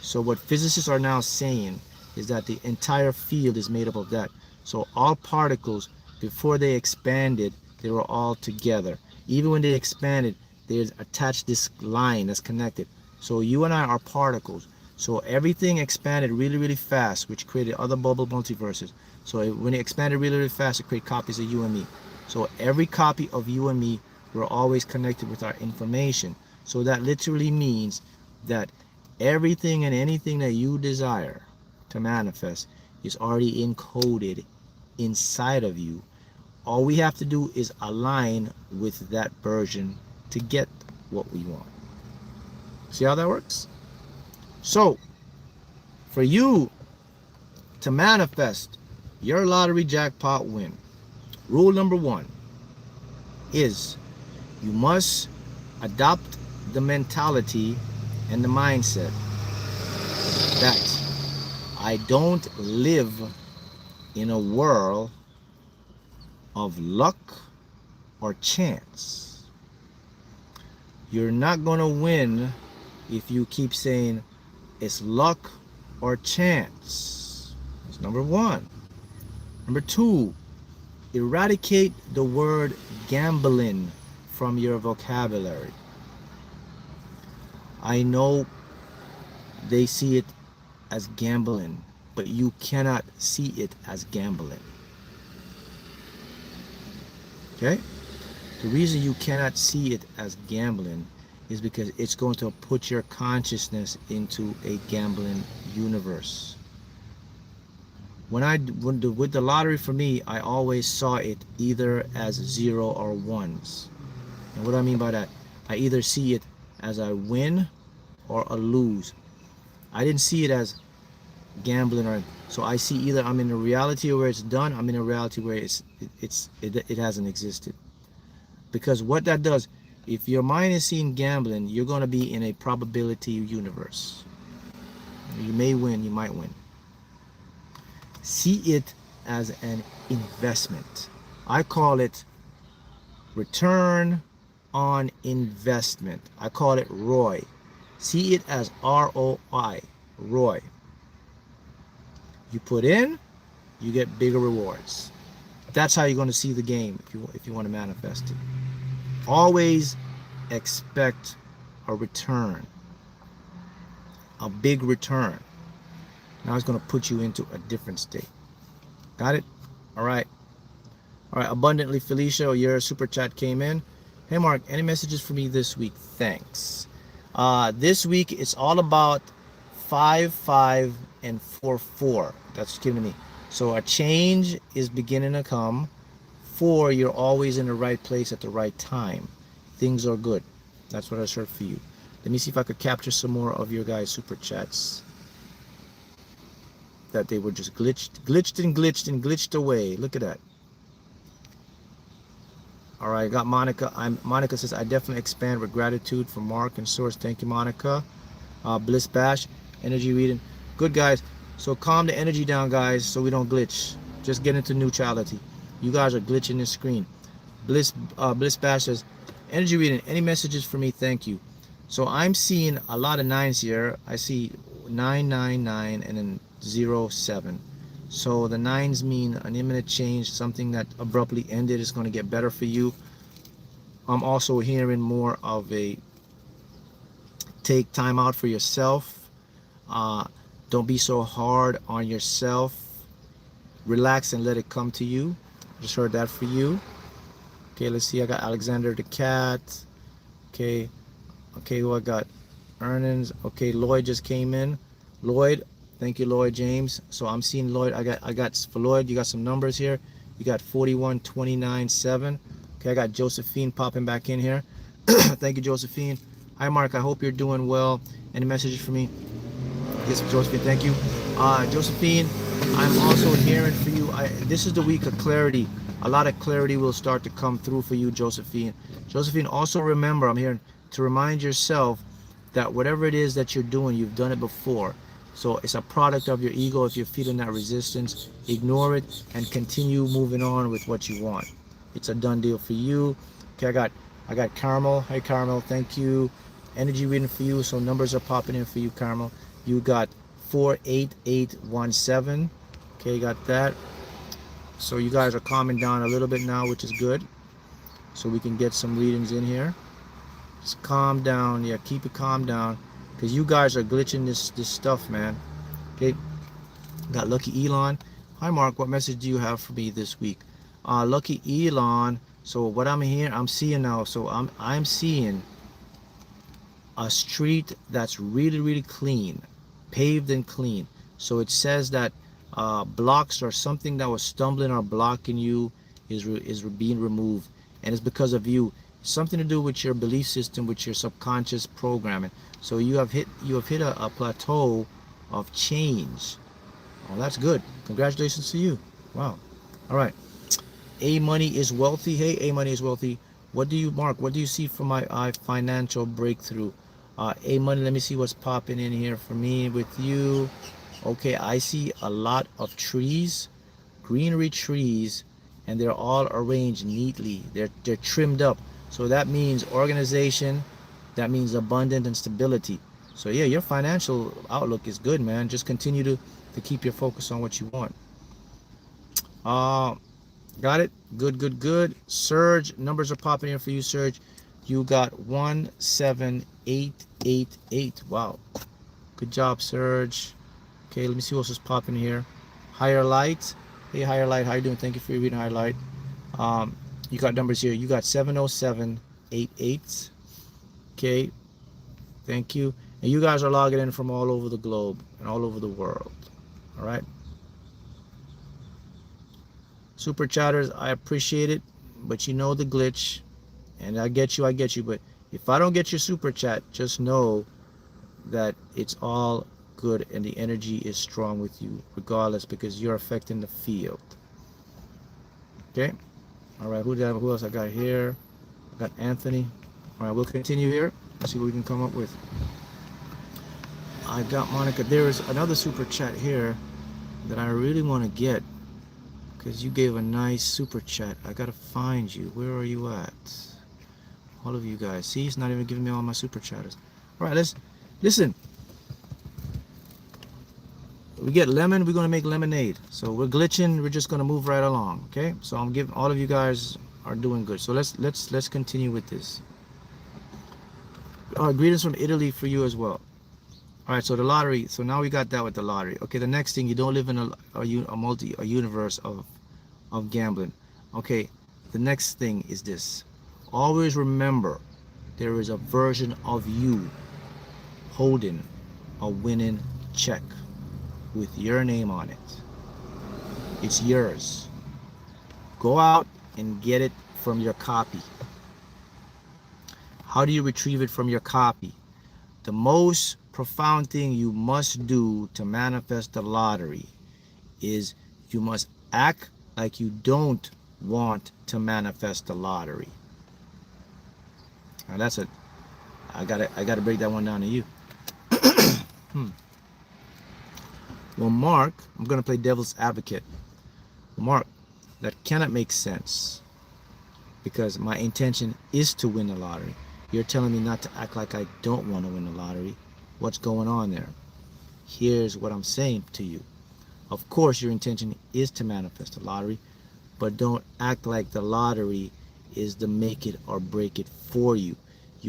So what physicists are now saying is that the entire field is made up of that. So all particles, before they expanded, they were all together. Even when they expanded, there's attached this line that's connected. So you and I are particles. So everything expanded really, really fast, which created other bubble multiverses. So when it expanded really, really fast, it created copies of you and me. So every copy of you and me, we're always connected with our information. So that literally means that everything and anything that you desire to manifest is already encoded inside of you. All we have to do is align with that version to get what we want. See how that works? So, for you to manifest your lottery jackpot win, rule number 1 is you must adopt the mentality and the mindset that I don't live in a world of luck or chance. You're not going to win if you keep saying it's luck or chance. That's number 1. Number 2, eradicate the word gambling from your vocabulary. I know they see it as gambling, but you cannot see it as gambling. Okay? The reason you cannot see it as gambling is because it's going to put your consciousness into a gambling universe. With the lottery, for me, I always saw it either as 0 or 1s. And what do I mean by that? I either see it as I win or a lose. I didn't see it as gambling, or so I see either I'm in a reality where it's done, I'm in a reality where it hasn't existed. Because what that does, if your mind is seeing gambling, you're going to be in a probability universe. You may win, you might win. See it as an investment. I call it return on investment. I call it ROI. See it as ROI, ROI. You put in, you get bigger rewards. That's how you're going to see the game if you want to manifest it. Always expect a return, a big return. Now it's going to put you into a different state. Got it? All right. All right. Abundantly Felicia, your super chat came in. Hey, Mark, any messages for me this week? Thanks. This week, it's all about 5, 5, and 4, 4. That's given to me. So a change is beginning to come. 4, you're always in the right place at the right time. Things are good. That's what I heard for you. Let me see if I could capture some more of your guys' super chats. That they were just glitched away. Look at that. All right, got Monica. Monica says, I definitely expand with gratitude for Mark and Source. Thank you, Monica. Bliss Bash, energy reading. Good, guys. So calm the energy down, guys, so we don't glitch. Just get into neutrality. You guys are glitching this screen. Bliss Bash says, energy reading. Any messages for me? Thank you. So I'm seeing a lot of 9s here. I see 999 and then 07. So the 9s mean an imminent change, something that abruptly ended is going to get better for you. I'm also hearing more of a take time out for yourself. Don't be so hard on yourself. Relax and let it come to you. Just heard that for you. Okay, let's see. I got Alexander the Cat. Okay, who I got? Earnings. Okay, Lloyd just came in. Lloyd, thank you, Lloyd James. So I'm seeing Lloyd. I got for Lloyd, you got some numbers here. You got 41, 29, 7. Okay, I got Josephine popping back in here. Thank you, Josephine. Hi, Mark. I hope you're doing well. Any messages for me? Yes, Josephine. Thank you. Josephine, I'm also hearing for you. This is the week of clarity. A lot of clarity will start to come through for you, Josephine. Josephine, also remember, I'm hearing to remind yourself that whatever it is that you're doing, you've done it before. So it's a product of your ego. If you're feeling that resistance, ignore it and continue moving on with what you want. It's a done deal for you. Okay, I got Carmel. Hi, Carmel. Thank you. Energy reading for you. So numbers are popping in for you, Carmel. You got 48817. Okay, got that. So you guys are calming down a little bit now, which is good. So we can get some readings in here. Just calm down. Yeah, keep it calm down. Because you guys are glitching this stuff, man. Okay. Got Lucky Elon. Hi, Mark. What message do you have for me this week? Lucky Elon. So what I'm seeing now. So I'm seeing a street that's really, really clean, paved and clean. So it says that blocks or something that was stumbling or blocking you is being removed, and it's because of you. Something to do with your belief system, with your subconscious programming. So you have hit a plateau of change. Oh, that's good. Congratulations to you. Wow. All right. A Money is Wealthy. Hey, A Money is Wealthy. What do you, Mark? What do you see for my financial breakthrough? A Money, let me see what's popping in here for me with you. Okay, I see a lot of trees, greenery trees, and they're all arranged neatly. They're trimmed up. So that means organization, that means abundance and stability. So yeah, your financial outlook is good, man. Just continue to keep your focus on what you want. Got it? Good. Surge, numbers are popping in for you, Surge. You got 17888. Wow. Good job, Surge. Okay, let me see what else is popping here. Higher Light. Hey, Higher Light, how you doing? Thank you for your reading, Higher Light. You got numbers here. You got 70788. Okay, thank you. And you guys are logging in from all over the globe and all over the world. All right. Super chatters, I appreciate it, but you know the glitch, and I get you. But if I don't get your super chat, just know that it's all good and the energy is strong with you regardless, because you're affecting the field. Okay. All right. Who else I got here? I got Anthony. All right. We'll continue here. Let's see what we can come up with. I got Monica. There is another super chat here that I really want to get, because you gave a nice super chat. I gotta find you. Where are you at? All of you guys. See, he's not even giving me all my super chatters. All right, let's listen. We get lemon, we're gonna make lemonade. So we're glitching, we're just gonna move right along. Okay, so I'm giving, all of you guys are doing good. So let's continue with this. Greetings from Italy for you as well. All right, so the lottery. So now we got that with the lottery. Okay, the next thing, you don't live in a universe of gambling. Okay, the next thing is this. Always remember, there is a version of you holding a winning check with your name on it. It's yours. Go out and get it from your copy. How do you retrieve it from your copy? The most profound thing you must do to manifest the lottery is you must act like you don't want to manifest the lottery. Now that's it. I gotta break that one down to you. Well, Mark, I'm gonna play devil's advocate. Mark, that cannot make sense, because my intention is to win the lottery. You're telling me not to act like I don't want to win the lottery. What's going on there? Here's what I'm saying to you. Of course, your intention is to manifest the lottery, but don't act like the lottery is the make it or break it for you.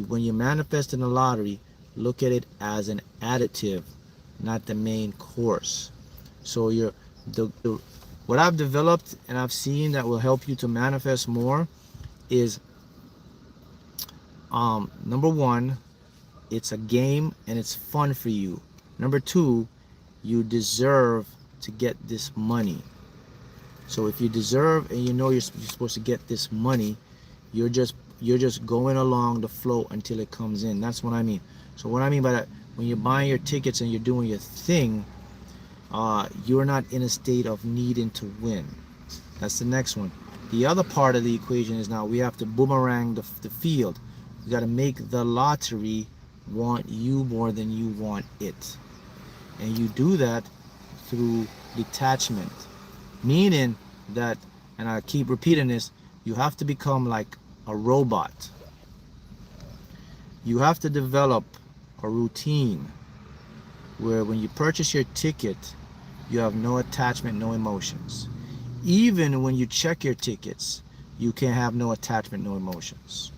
When you manifest in the lottery, look at it as an additive, not the main course. So what I've developed and I've seen that will help you to manifest more is, number one, it's a game and it's fun for you. Number two, you deserve to get this money. So if you deserve and you know you're supposed to get this money, you're just going along the flow until it comes in. That's what I mean. So what I mean by that, when you're buying your tickets and you're doing your thing, you're not in a state of needing to win. That's the next one. The other part of the equation is, now we have to boomerang the field. You got to make the lottery want you more than you want it. And you do that through detachment. Meaning that, and I keep repeating this, you have to become like a robot. You have to develop a routine where when you purchase your ticket, you have no attachment, no emotions. Even when you check your tickets, you can have no attachment, no emotions.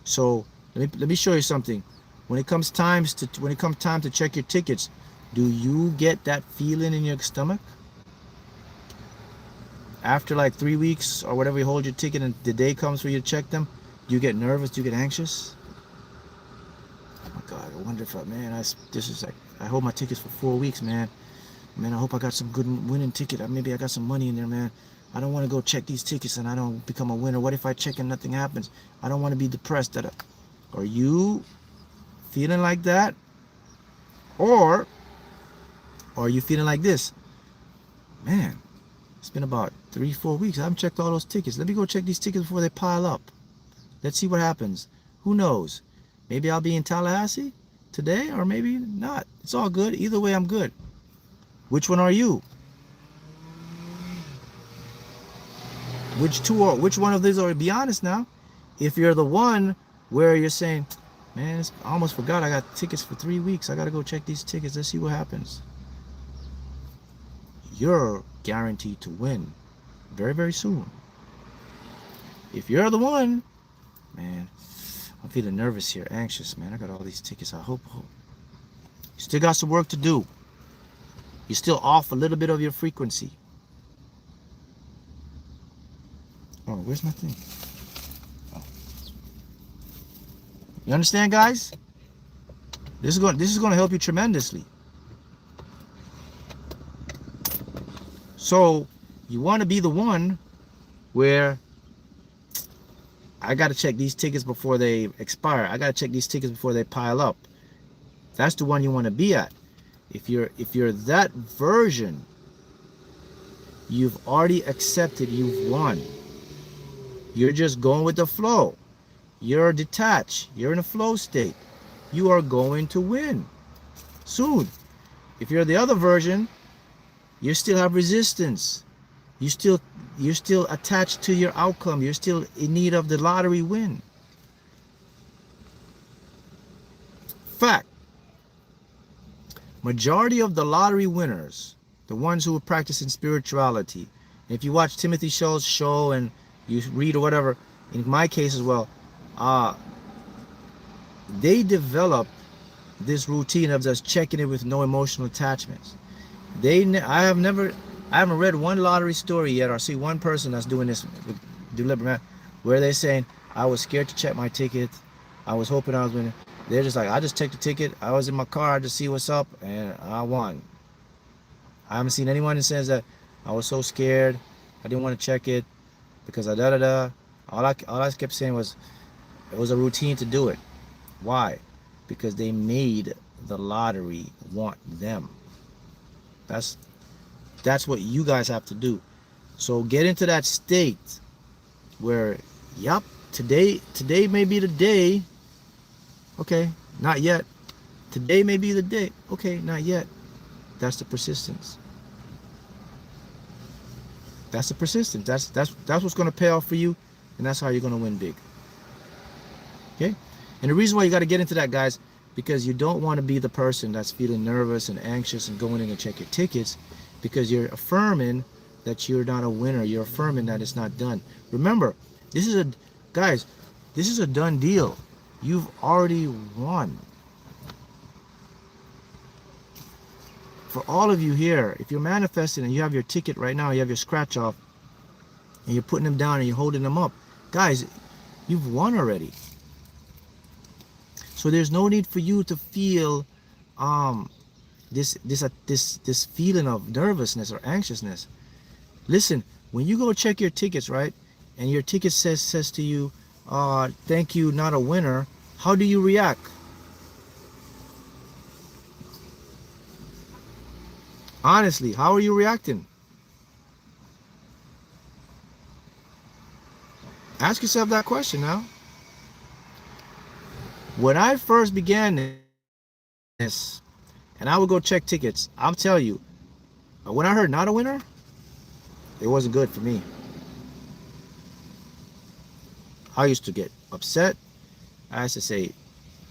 So let me show you something. When it comes time to check your tickets, do you get that feeling in your stomach? After like 3 weeks or whatever you hold your ticket and the day comes for you to check them, do you get nervous? Do you get anxious? Oh my God, I wonder if I hold my tickets for 4 weeks, man. Man, I hope I got some good winning ticket. Maybe I got some money in there, man. I don't want to go check these tickets and I don't become a winner. What if I check and nothing happens? I don't want to be depressed. Are you feeling like that? Or are you feeling like this? Man, it's been about 3-4 weeks. I haven't checked all those tickets. Let me go check these tickets before they pile up. Let's see what happens. Who knows? Maybe I'll be in Tallahassee today, or maybe not. It's all good. Either way, I'm good. Which one are you? Which one of these are? Be honest now. If you're the one where you're saying, man, I almost forgot I got tickets for 3 weeks. I got to go check these tickets. Let's see what happens. You're guaranteed to win very, very soon. If you're the one, man, I'm feeling nervous here, anxious, man. I got all these tickets. I hope. You still got some work to do. You're still off a little bit of your frequency. Oh, where's my thing? Oh. You understand, guys? This is going to help you tremendously. So you want to be the one where I got to check these tickets before they expire. I got to check these tickets before they pile up. That's the one you want to be at. If you're that version, you've already accepted you've won. You're just going with the flow. You're detached. You're in a flow state. You are going to win soon. If you're the other version, you still have resistance. You're still attached to your outcome. You're still in need of the lottery win. Fact. Majority of the lottery winners, the ones who are practicing spirituality, if you watch Timothy Schultz's show and you read or whatever, in my case as well, they develop this routine of just checking it with no emotional attachments. I haven't read one lottery story yet or see one person that's doing this with deliberate, where they're saying, I was scared to check my ticket, I was hoping I was winning. They're just like, I just checked the ticket, I was in my car to see what's up, and I won. I haven't seen anyone that says that I was so scared, I didn't want to check it because I da-da-da. All I kept saying was, it was a routine to do it. Why? Because they made the lottery want them. That's what you guys have to do. So get into that state where, yep, today may be the day. Okay, not yet. Today may be the day. Okay, not yet. That's the persistence. That's the persistence. That's what's going to pay off for you, and that's how you're going to win big. Okay? And the reason why you got to get into that, guys, because you don't want to be the person that's feeling nervous and anxious and going in and check your tickets, because you're affirming that you're not a winner. You're affirming that it's not done. Remember, this is a done deal. You've already won. For all of you here, if you're manifesting and you have your ticket right now, you have your scratch off, and you're putting them down and you're holding them up, guys, you've won already. So there's no need for you to feel this feeling of nervousness or anxiousness. Listen, when you go check your tickets, right, and your ticket says to you, thank you, not a winner, how do you react? Honestly, how are you reacting? Ask yourself that question now. When I first began this, and I would go check tickets, I'll tell you, when I heard not a winner, it wasn't good for me. I used to get upset. I used to say,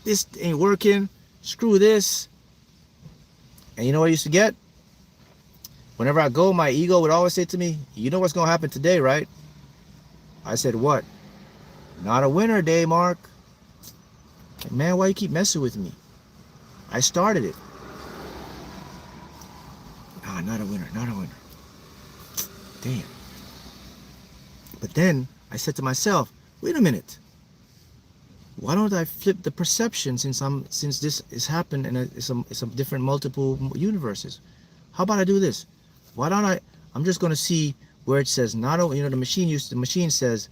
this ain't working, screw this. And you know what I used to get? Whenever I go, my ego would always say to me, you know what's going to happen today, right? I said, what? Not a winner day, Mark. Like, man, why you keep messing with me? I started it. Ah, not a winner, not a winner. Damn. But then I said to myself, wait a minute. Why don't I flip the perception since this has happened and it's a different multiple universes? How about I do this? Why don't I'm just going to see where it says not a, the machine says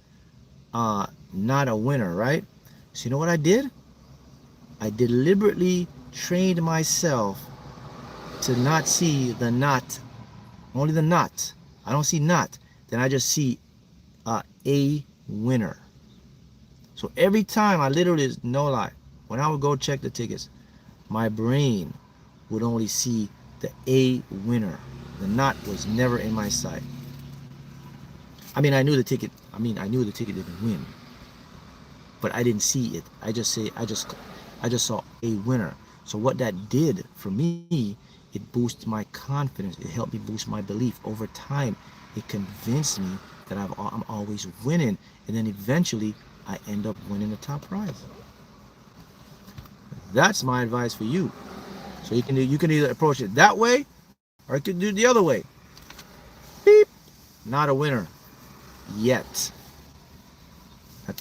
not a winner, right? So you know what I did? I deliberately trained myself to not see the not, only the not. I don't see not, then I just see a winner. So every time I literally, no lie, when I would go check the tickets, my brain would only see the a winner. The not was never in my sight. I mean, I knew the ticket didn't win, but I didn't see it. I just saw a winner. So what that did for me, it boosted my confidence. It helped me boost my belief. Over time, it convinced me that I'm always winning, and then eventually I end up winning the top prize. That's my advice for you. So you can either approach it that way, or you can do it the other way. Beep. Not a winner yet.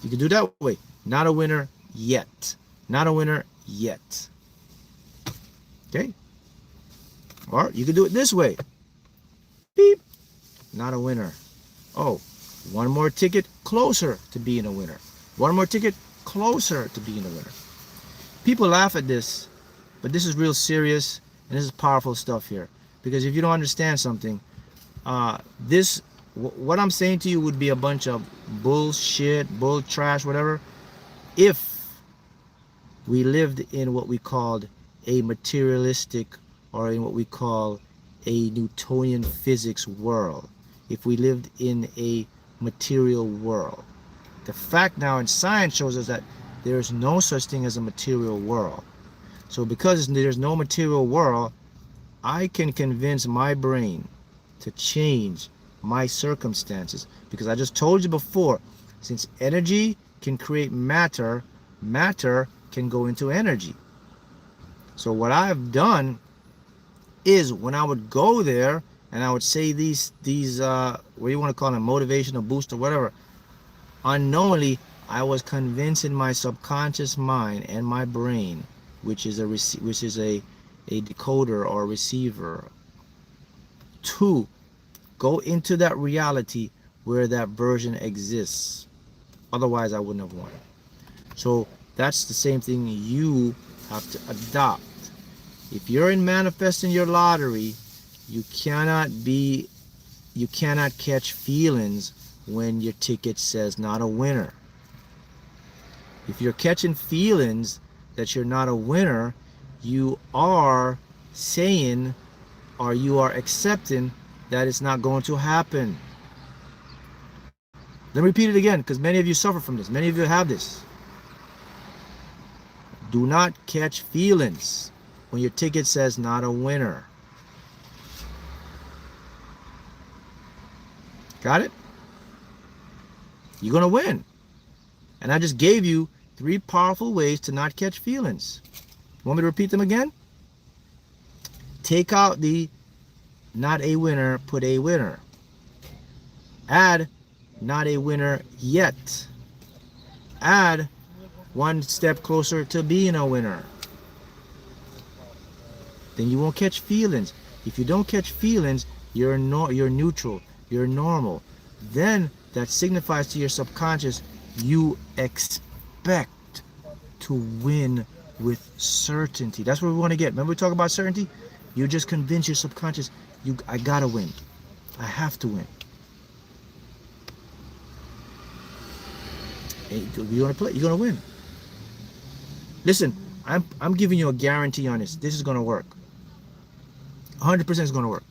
You can do it that way. Not a winner yet. Not a winner yet. Okay? Or you can do it this way. Beep. Not a winner. Oh, one more ticket closer to being a winner. One more ticket closer to being a winner. People laugh at this, but this is real serious, And this is powerful stuff here. Because if you don't understand something, what I'm saying to you would be a bunch of bullshit, bull trash, whatever, if we lived in what we called a materialistic, or in what we call a Newtonian physics world. If we lived in a material world. The fact now in science shows us that there is no such thing as a material world. So because there's no material world, I can convince my brain to change my circumstances. Because I just told you before, since energy can create matter, matter can go into energy. So what I've done is, when I would go there and I would say these what do you want to call them, motivational boost or whatever, unknowingly I was convincing my subconscious mind and my brain, which is a decoder or receiver, to go into that reality where that version exists. Otherwise I wouldn't have won. So that's the same thing you have to adopt. If you're in manifesting your lottery, you cannot catch feelings when your ticket says not a winner. If you're catching feelings that you're not a winner, you are saying, or you are accepting, that it's not going to happen. Let me repeat it again, because many of you suffer from this. Many of you have this. Do not catch feelings when your ticket says not a winner. Got it? You're going to win. And I just gave you 3 powerful ways to not catch feelings. You want me to repeat them again? Take out the not a winner, put a winner. Add not a winner yet. Add 1 step closer to being a winner. Then you won't catch feelings. If you don't catch feelings, you're neutral, you're normal. Then that signifies to your subconscious you expect to win with certainty. That's what we want to get. Remember we talk about certainty? You just convince your subconscious, I gotta win. I have to win. You want to play? You're gonna win. Listen, I'm giving you a guarantee on this. This is gonna work. 100% is gonna work.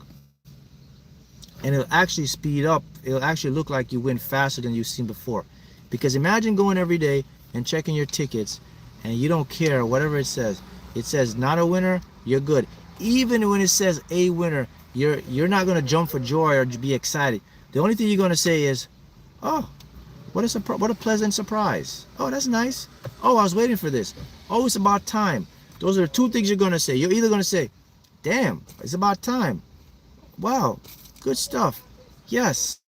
And it'll actually speed up. It'll actually look like you win faster than you've seen before. Because imagine going every day and checking your tickets, and you don't care whatever it says. It says not a winner, you're good. Even when it says a winner, you're not gonna jump for joy or be excited. The only thing you're gonna say is, oh, what a pleasant surprise. Oh, that's nice. Oh, I was waiting for this. Oh, it's about time. Those are the 2 things you're gonna say. You're either gonna say, damn, it's about time. Wow, good stuff. Yes,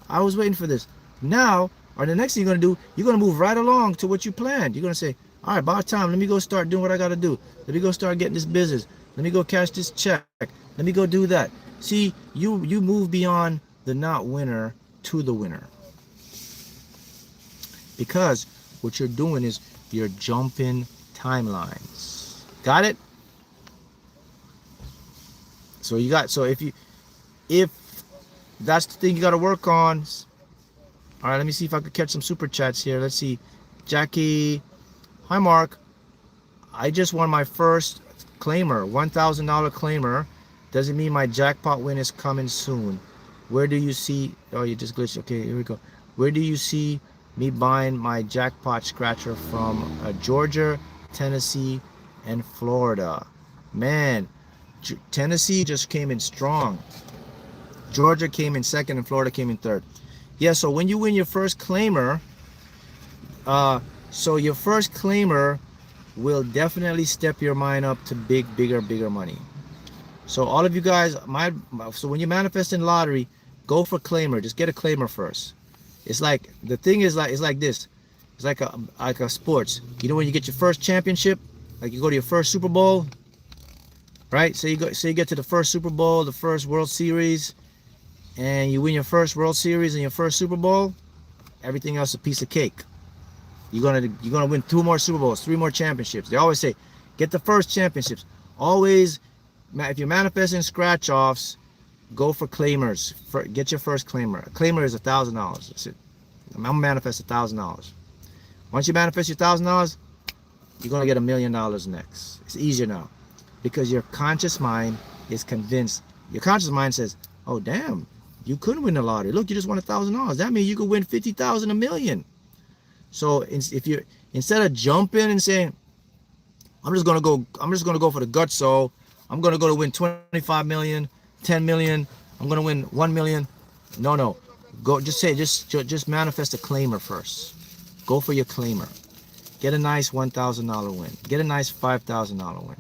I was waiting for this. Now, or the next thing you're gonna do, you're gonna move right along to what you planned. You're gonna say, all right, about time. Let me go start doing what I gotta do. Let me go start getting this business. Let me go cash this check. Let me go do that. See, you move beyond the not winner to the winner. Because what you're doing is you're jumping timelines. Got it? So if that's the thing you got to work on. All right, let me see if I could catch some super chats here. Let's see. Jackie, hi Mark. I just won my first claimer, $1,000 claimer. Doesn't mean my jackpot win is coming soon. Where do you see? Oh, you just glitched. Okay, here we go. Where do you see me buying my jackpot scratcher from? Georgia, Tennessee, and Florida. Man, Tennessee just came in strong. Georgia came in second and Florida came in third. Yeah, so when you win your first claimer, so your first claimer will definitely step your mind up to bigger money. So all of you guys, so when you manifest in lottery, go for claimer. Just get a claimer first. It's like, the thing is like, it's like this. It's like a sports. You know when you get your first championship, like you go to your first Super Bowl, right? So you get to the first Super Bowl, the first World Series, and you win your first World Series and your first Super Bowl. Everything else is a piece of cake. You're gonna win 2 more Super Bowls, 3 more championships. They always say, get the first championships. Always if you're manifesting scratch offs, go for claimers. Get your first claimer. A claimer is $1,000. That's it. I'm gonna manifest $1,000. Once you manifest your $1,000, you're gonna get $1 million next. It's easier now because your conscious mind is convinced. Your conscious mind says, "Oh damn, you couldn't win the lottery. Look, you just won $1,000. That means you could win 50,000, $1 million." So if you're instead of jumping and saying, I'm just gonna go for the gut, so I'm gonna go to win 25 million, 10 million, I'm gonna win 1 million. No. Go just manifest a claimer first. Go for your claimer. Get a nice $1,000 win. Get a nice $5,000 win.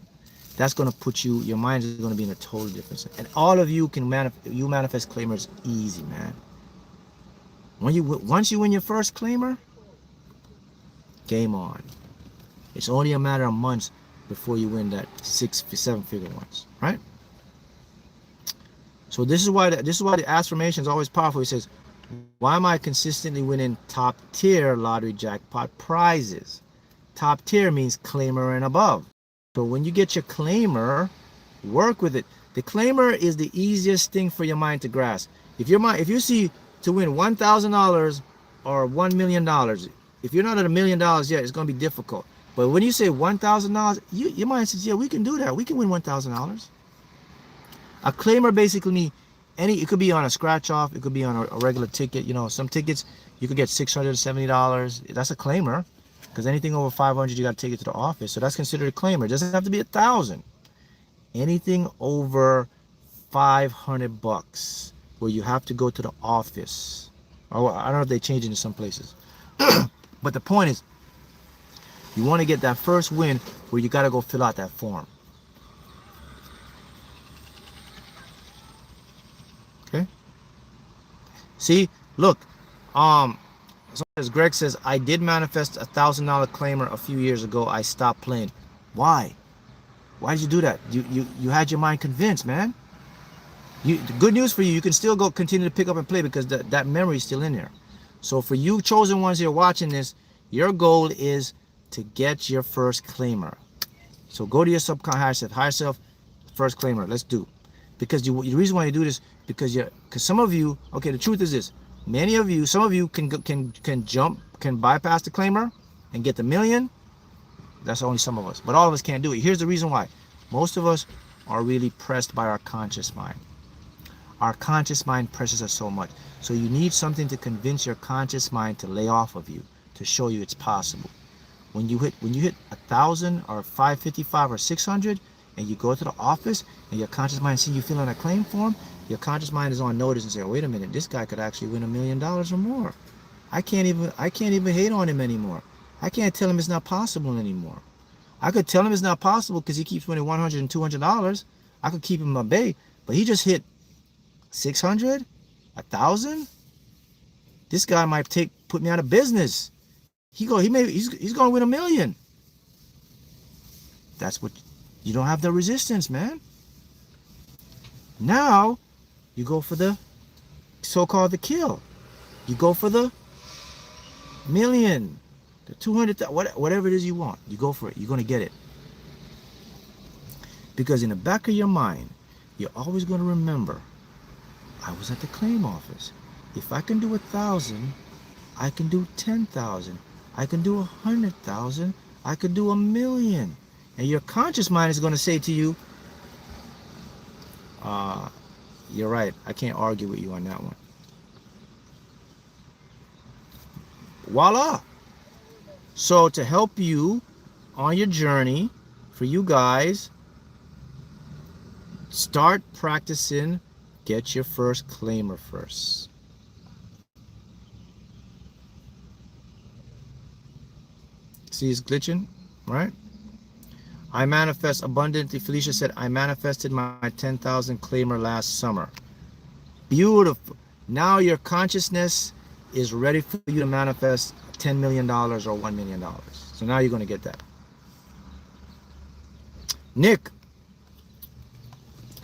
That's gonna put your mind is gonna be in a total difference. And all of you can manifest claimers easy, man. Once you win your first claimer, game on. It's only a matter of months before you win that 6-7-figure ones, right? So this is why the affirmation is always powerful. He says, "Why am I consistently winning top tier lottery jackpot prizes?" Top tier means claimer and above. So when you get your claimer, work with it. The claimer is the easiest thing for your mind to grasp. If you see to win $1,000 or $1 million, if you're not at $1 million yet, it's going to be difficult. But when you say $1,000, your mind says, yeah, we can do that. We can win $1,000. A claimer basically means it could be on a scratch off. It could be on a regular ticket. You know, some tickets you could get $670. That's a claimer because anything over 500, you got to take it to the office. So that's considered a claimer. It doesn't have to be 1,000. Anything over $500 where you have to go to the office. Or I don't know if they change it in some places. But the point is, you want to get that first win where you got to go fill out that form. Okay? See, look, as Greg says, I did manifest a $1,000 claimer a few years ago. I stopped playing. Why? Why did you do that? You had your mind convinced, man. The good news for you, you can still continue to pick up and play because that memory is still in there. So for you chosen ones here watching this, your goal is to get your first claimer. So go to your subconscious higher self, first claimer. Let's do. Because the reason why you do this, because some of you, okay, the truth is this. Some of you can bypass the claimer and get the million. That's only some of us, but all of us can't do it. Here's the reason why. Most of us are really pressed by our conscious mind. Our conscious mind presses us so much. So you need something to convince your conscious mind to lay off of you, to show you it's possible. When you hit 1,000 or 555 or 600, and you go to the office, and your conscious mind sees you filling a claim form, your conscious mind is on notice and say, oh, wait a minute, this guy could actually win $1 million or more. I can't even hate on him anymore. I can't tell him it's not possible anymore. I could tell him it's not possible because he keeps winning $100 and $200. I could keep him at bay, but he just hit 600, 1,000. This guy might put me out of business. He's going to win $1 million. That's what you don't have the resistance, man. Now you go for the so-called the kill. You go for the million, the 200, whatever it is you want. You go for it. You're going to get it. Because in the back of your mind, you're always going to remember, I was at the claim office. If I can do 1,000, I can do 10,000. I can do 100,000. I could do 1 million. And your conscious mind is going to say to you, you're right. I can't argue with you on that one. Voila. So to help you on your journey, for you guys, start practicing. Get your first claimer first. See, it's glitching, right? I manifest abundantly. Felicia said, I manifested my 10,000 claimer last summer. Beautiful. Now your consciousness is ready for you to manifest $10 million or $1 million. So now you're going to get that. Nick,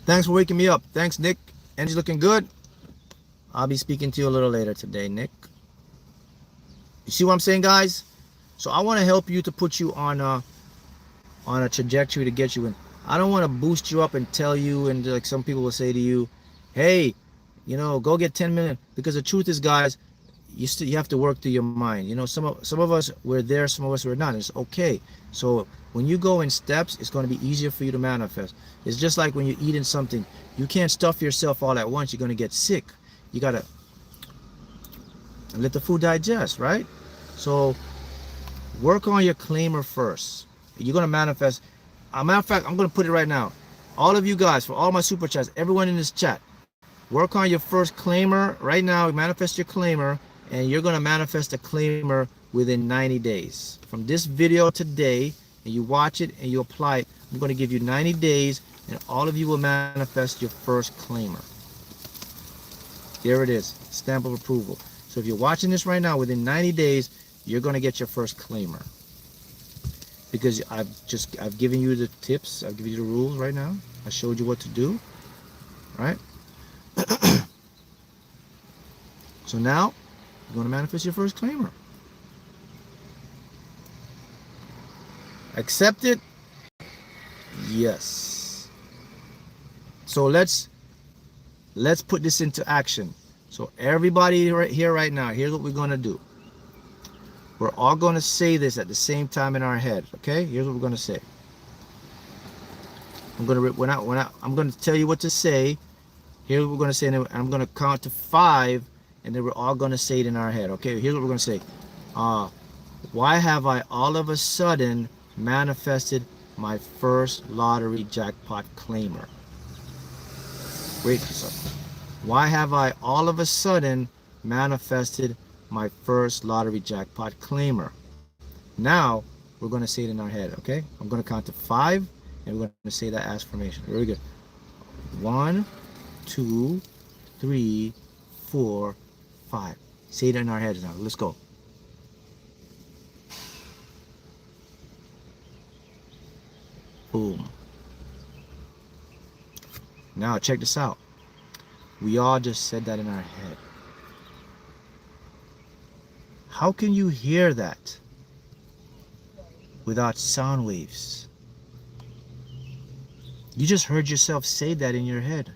thanks for waking me up. Thanks, Nick. Energy's looking good. I'll be speaking to you a little later today, Nick. You see what I'm saying, guys? So I want to help you to put you on a trajectory to get you in I don't want to boost you up and tell you, and like some people will say to you, hey, you know, go get 10 million. Because the truth is, guys, you have to work through your mind. You know, some of us we're there, some of us we're not. It's okay. So when you go in steps, it's going to be easier for you to manifest. It's just like when you're eating something, you can't stuff yourself all at once. You're going to get sick. You got to let the food digest, right? So work on your claimer first. You're going to manifest. As a matter of fact, I'm going to put it right now. All of you guys, for all my super chats, everyone in this chat, work on your first claimer right now. Manifest your claimer, and you're going to manifest a claimer within 90 days. From this video today, and you watch it and you apply it, I'm going to give you 90 days, and all of you will manifest your first claimer. There it is, stamp of approval. So if you're watching this right now, within 90 days, you're going to get your first claimer. Because I've given you the tips, I've given you the rules right now. I showed you what to do, right? So now, you're going to manifest your first claimer. Accept it? Yes. So let's put this into action. So everybody right here right now, here's what we're going to do. We're all going to say this at the same time in our head, okay? Here's what we're going to say. I'm going to tell you what to say. Here's what we're going to say, and I'm going to count to 5, and then we're all going to say it in our head, okay? Here's what we're going to say. Why have I all of a sudden manifested my first lottery jackpot claimer? Wait for something. Why have I all of a sudden manifested my first lottery jackpot claimer? Now, we're going to say it in our head, okay? I'm going to count to 5, and we're going to say that affirmation. Very good. 1, 2, 3, 4, 5. Say it in our heads now. Let's go. Boom. Now, check this out. We all just said that in our head. How can you hear that without sound waves? You just heard yourself say that in your head.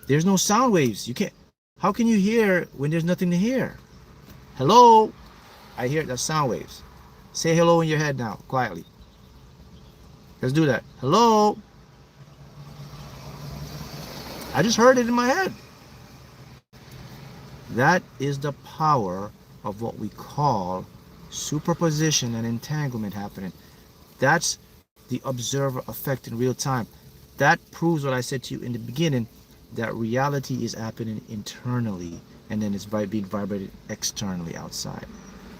There's no sound waves. You can't. How can you hear when there's nothing to hear? Hello? I hear the sound waves. Say hello in your head now, quietly. Let's do that. Hello? I just heard it in my head. That is the power of what we call superposition and entanglement happening. That's the observer effect in real time. That proves what I said to you in the beginning, that reality is happening internally, and then it's being vibrated externally outside.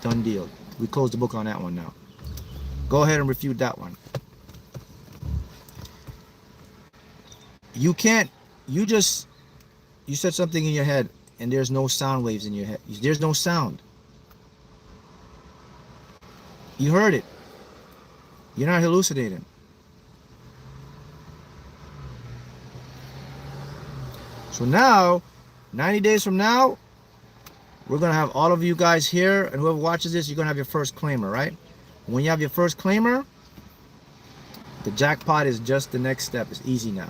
Done deal. We close the book on that one now. Go ahead and refute that one. You can't, you said something in your head, and there's no sound waves in your head. There's no sound. You heard it. You're not hallucinating. So now, 90 days from now, we're going to have all of you guys here, and whoever watches this, you're going to have your first claimer, right? When you have your first claimer, the jackpot is just the next step. It's easy now.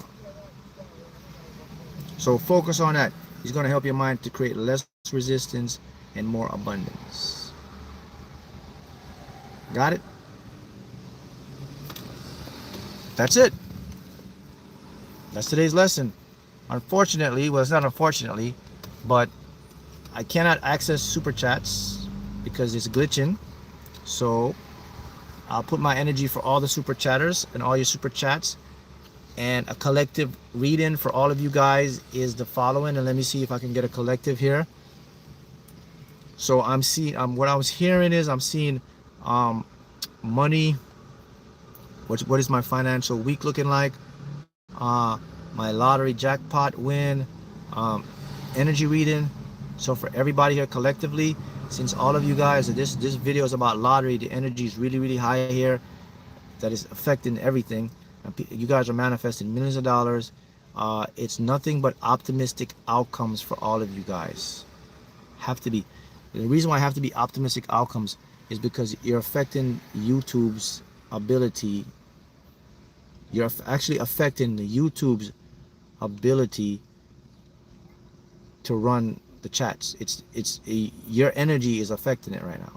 So focus on that. It's going to help your mind to create less resistance and more abundance. Got it? That's it. That's today's lesson. Unfortunately, well, it's not unfortunately, but I cannot access super chats because it's glitching. So I'll put my energy for all the super chatters and all your super chats. And a collective read-in for all of you guys is the following. And let me see if I can get a collective here. So I'm seeing, what I was hearing is I'm seeing money. What is my financial week looking like? My lottery jackpot win. Energy reading. So for everybody here collectively, since all of you guys, this video is about lottery, the energy is really, really high here. That is affecting everything. You guys are manifesting millions of dollars. It's nothing but optimistic outcomes for all of you guys. Have to be. The reason why I have to be optimistic outcomes is because you're affecting YouTube's ability You're actually affecting the YouTube's ability to run the chats. Your energy is affecting it right now.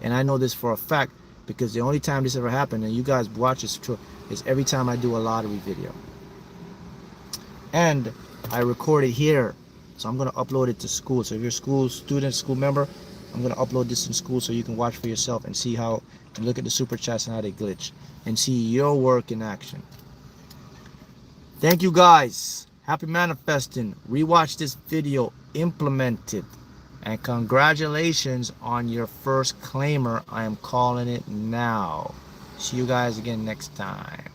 And I know this for a fact because the only time this ever happened, and you guys watch this, is every time I do a lottery video. And I record it here, so I'm going to upload it to school. So if you're a school student, school member, I'm going to upload this in school so you can watch for yourself and see how, and look at the super chats and how they glitch, and see your work in action. Thank you guys. Happy manifesting. Rewatch this video, implement it, and congratulations on your first claimer. I am calling it now. See you guys again next time.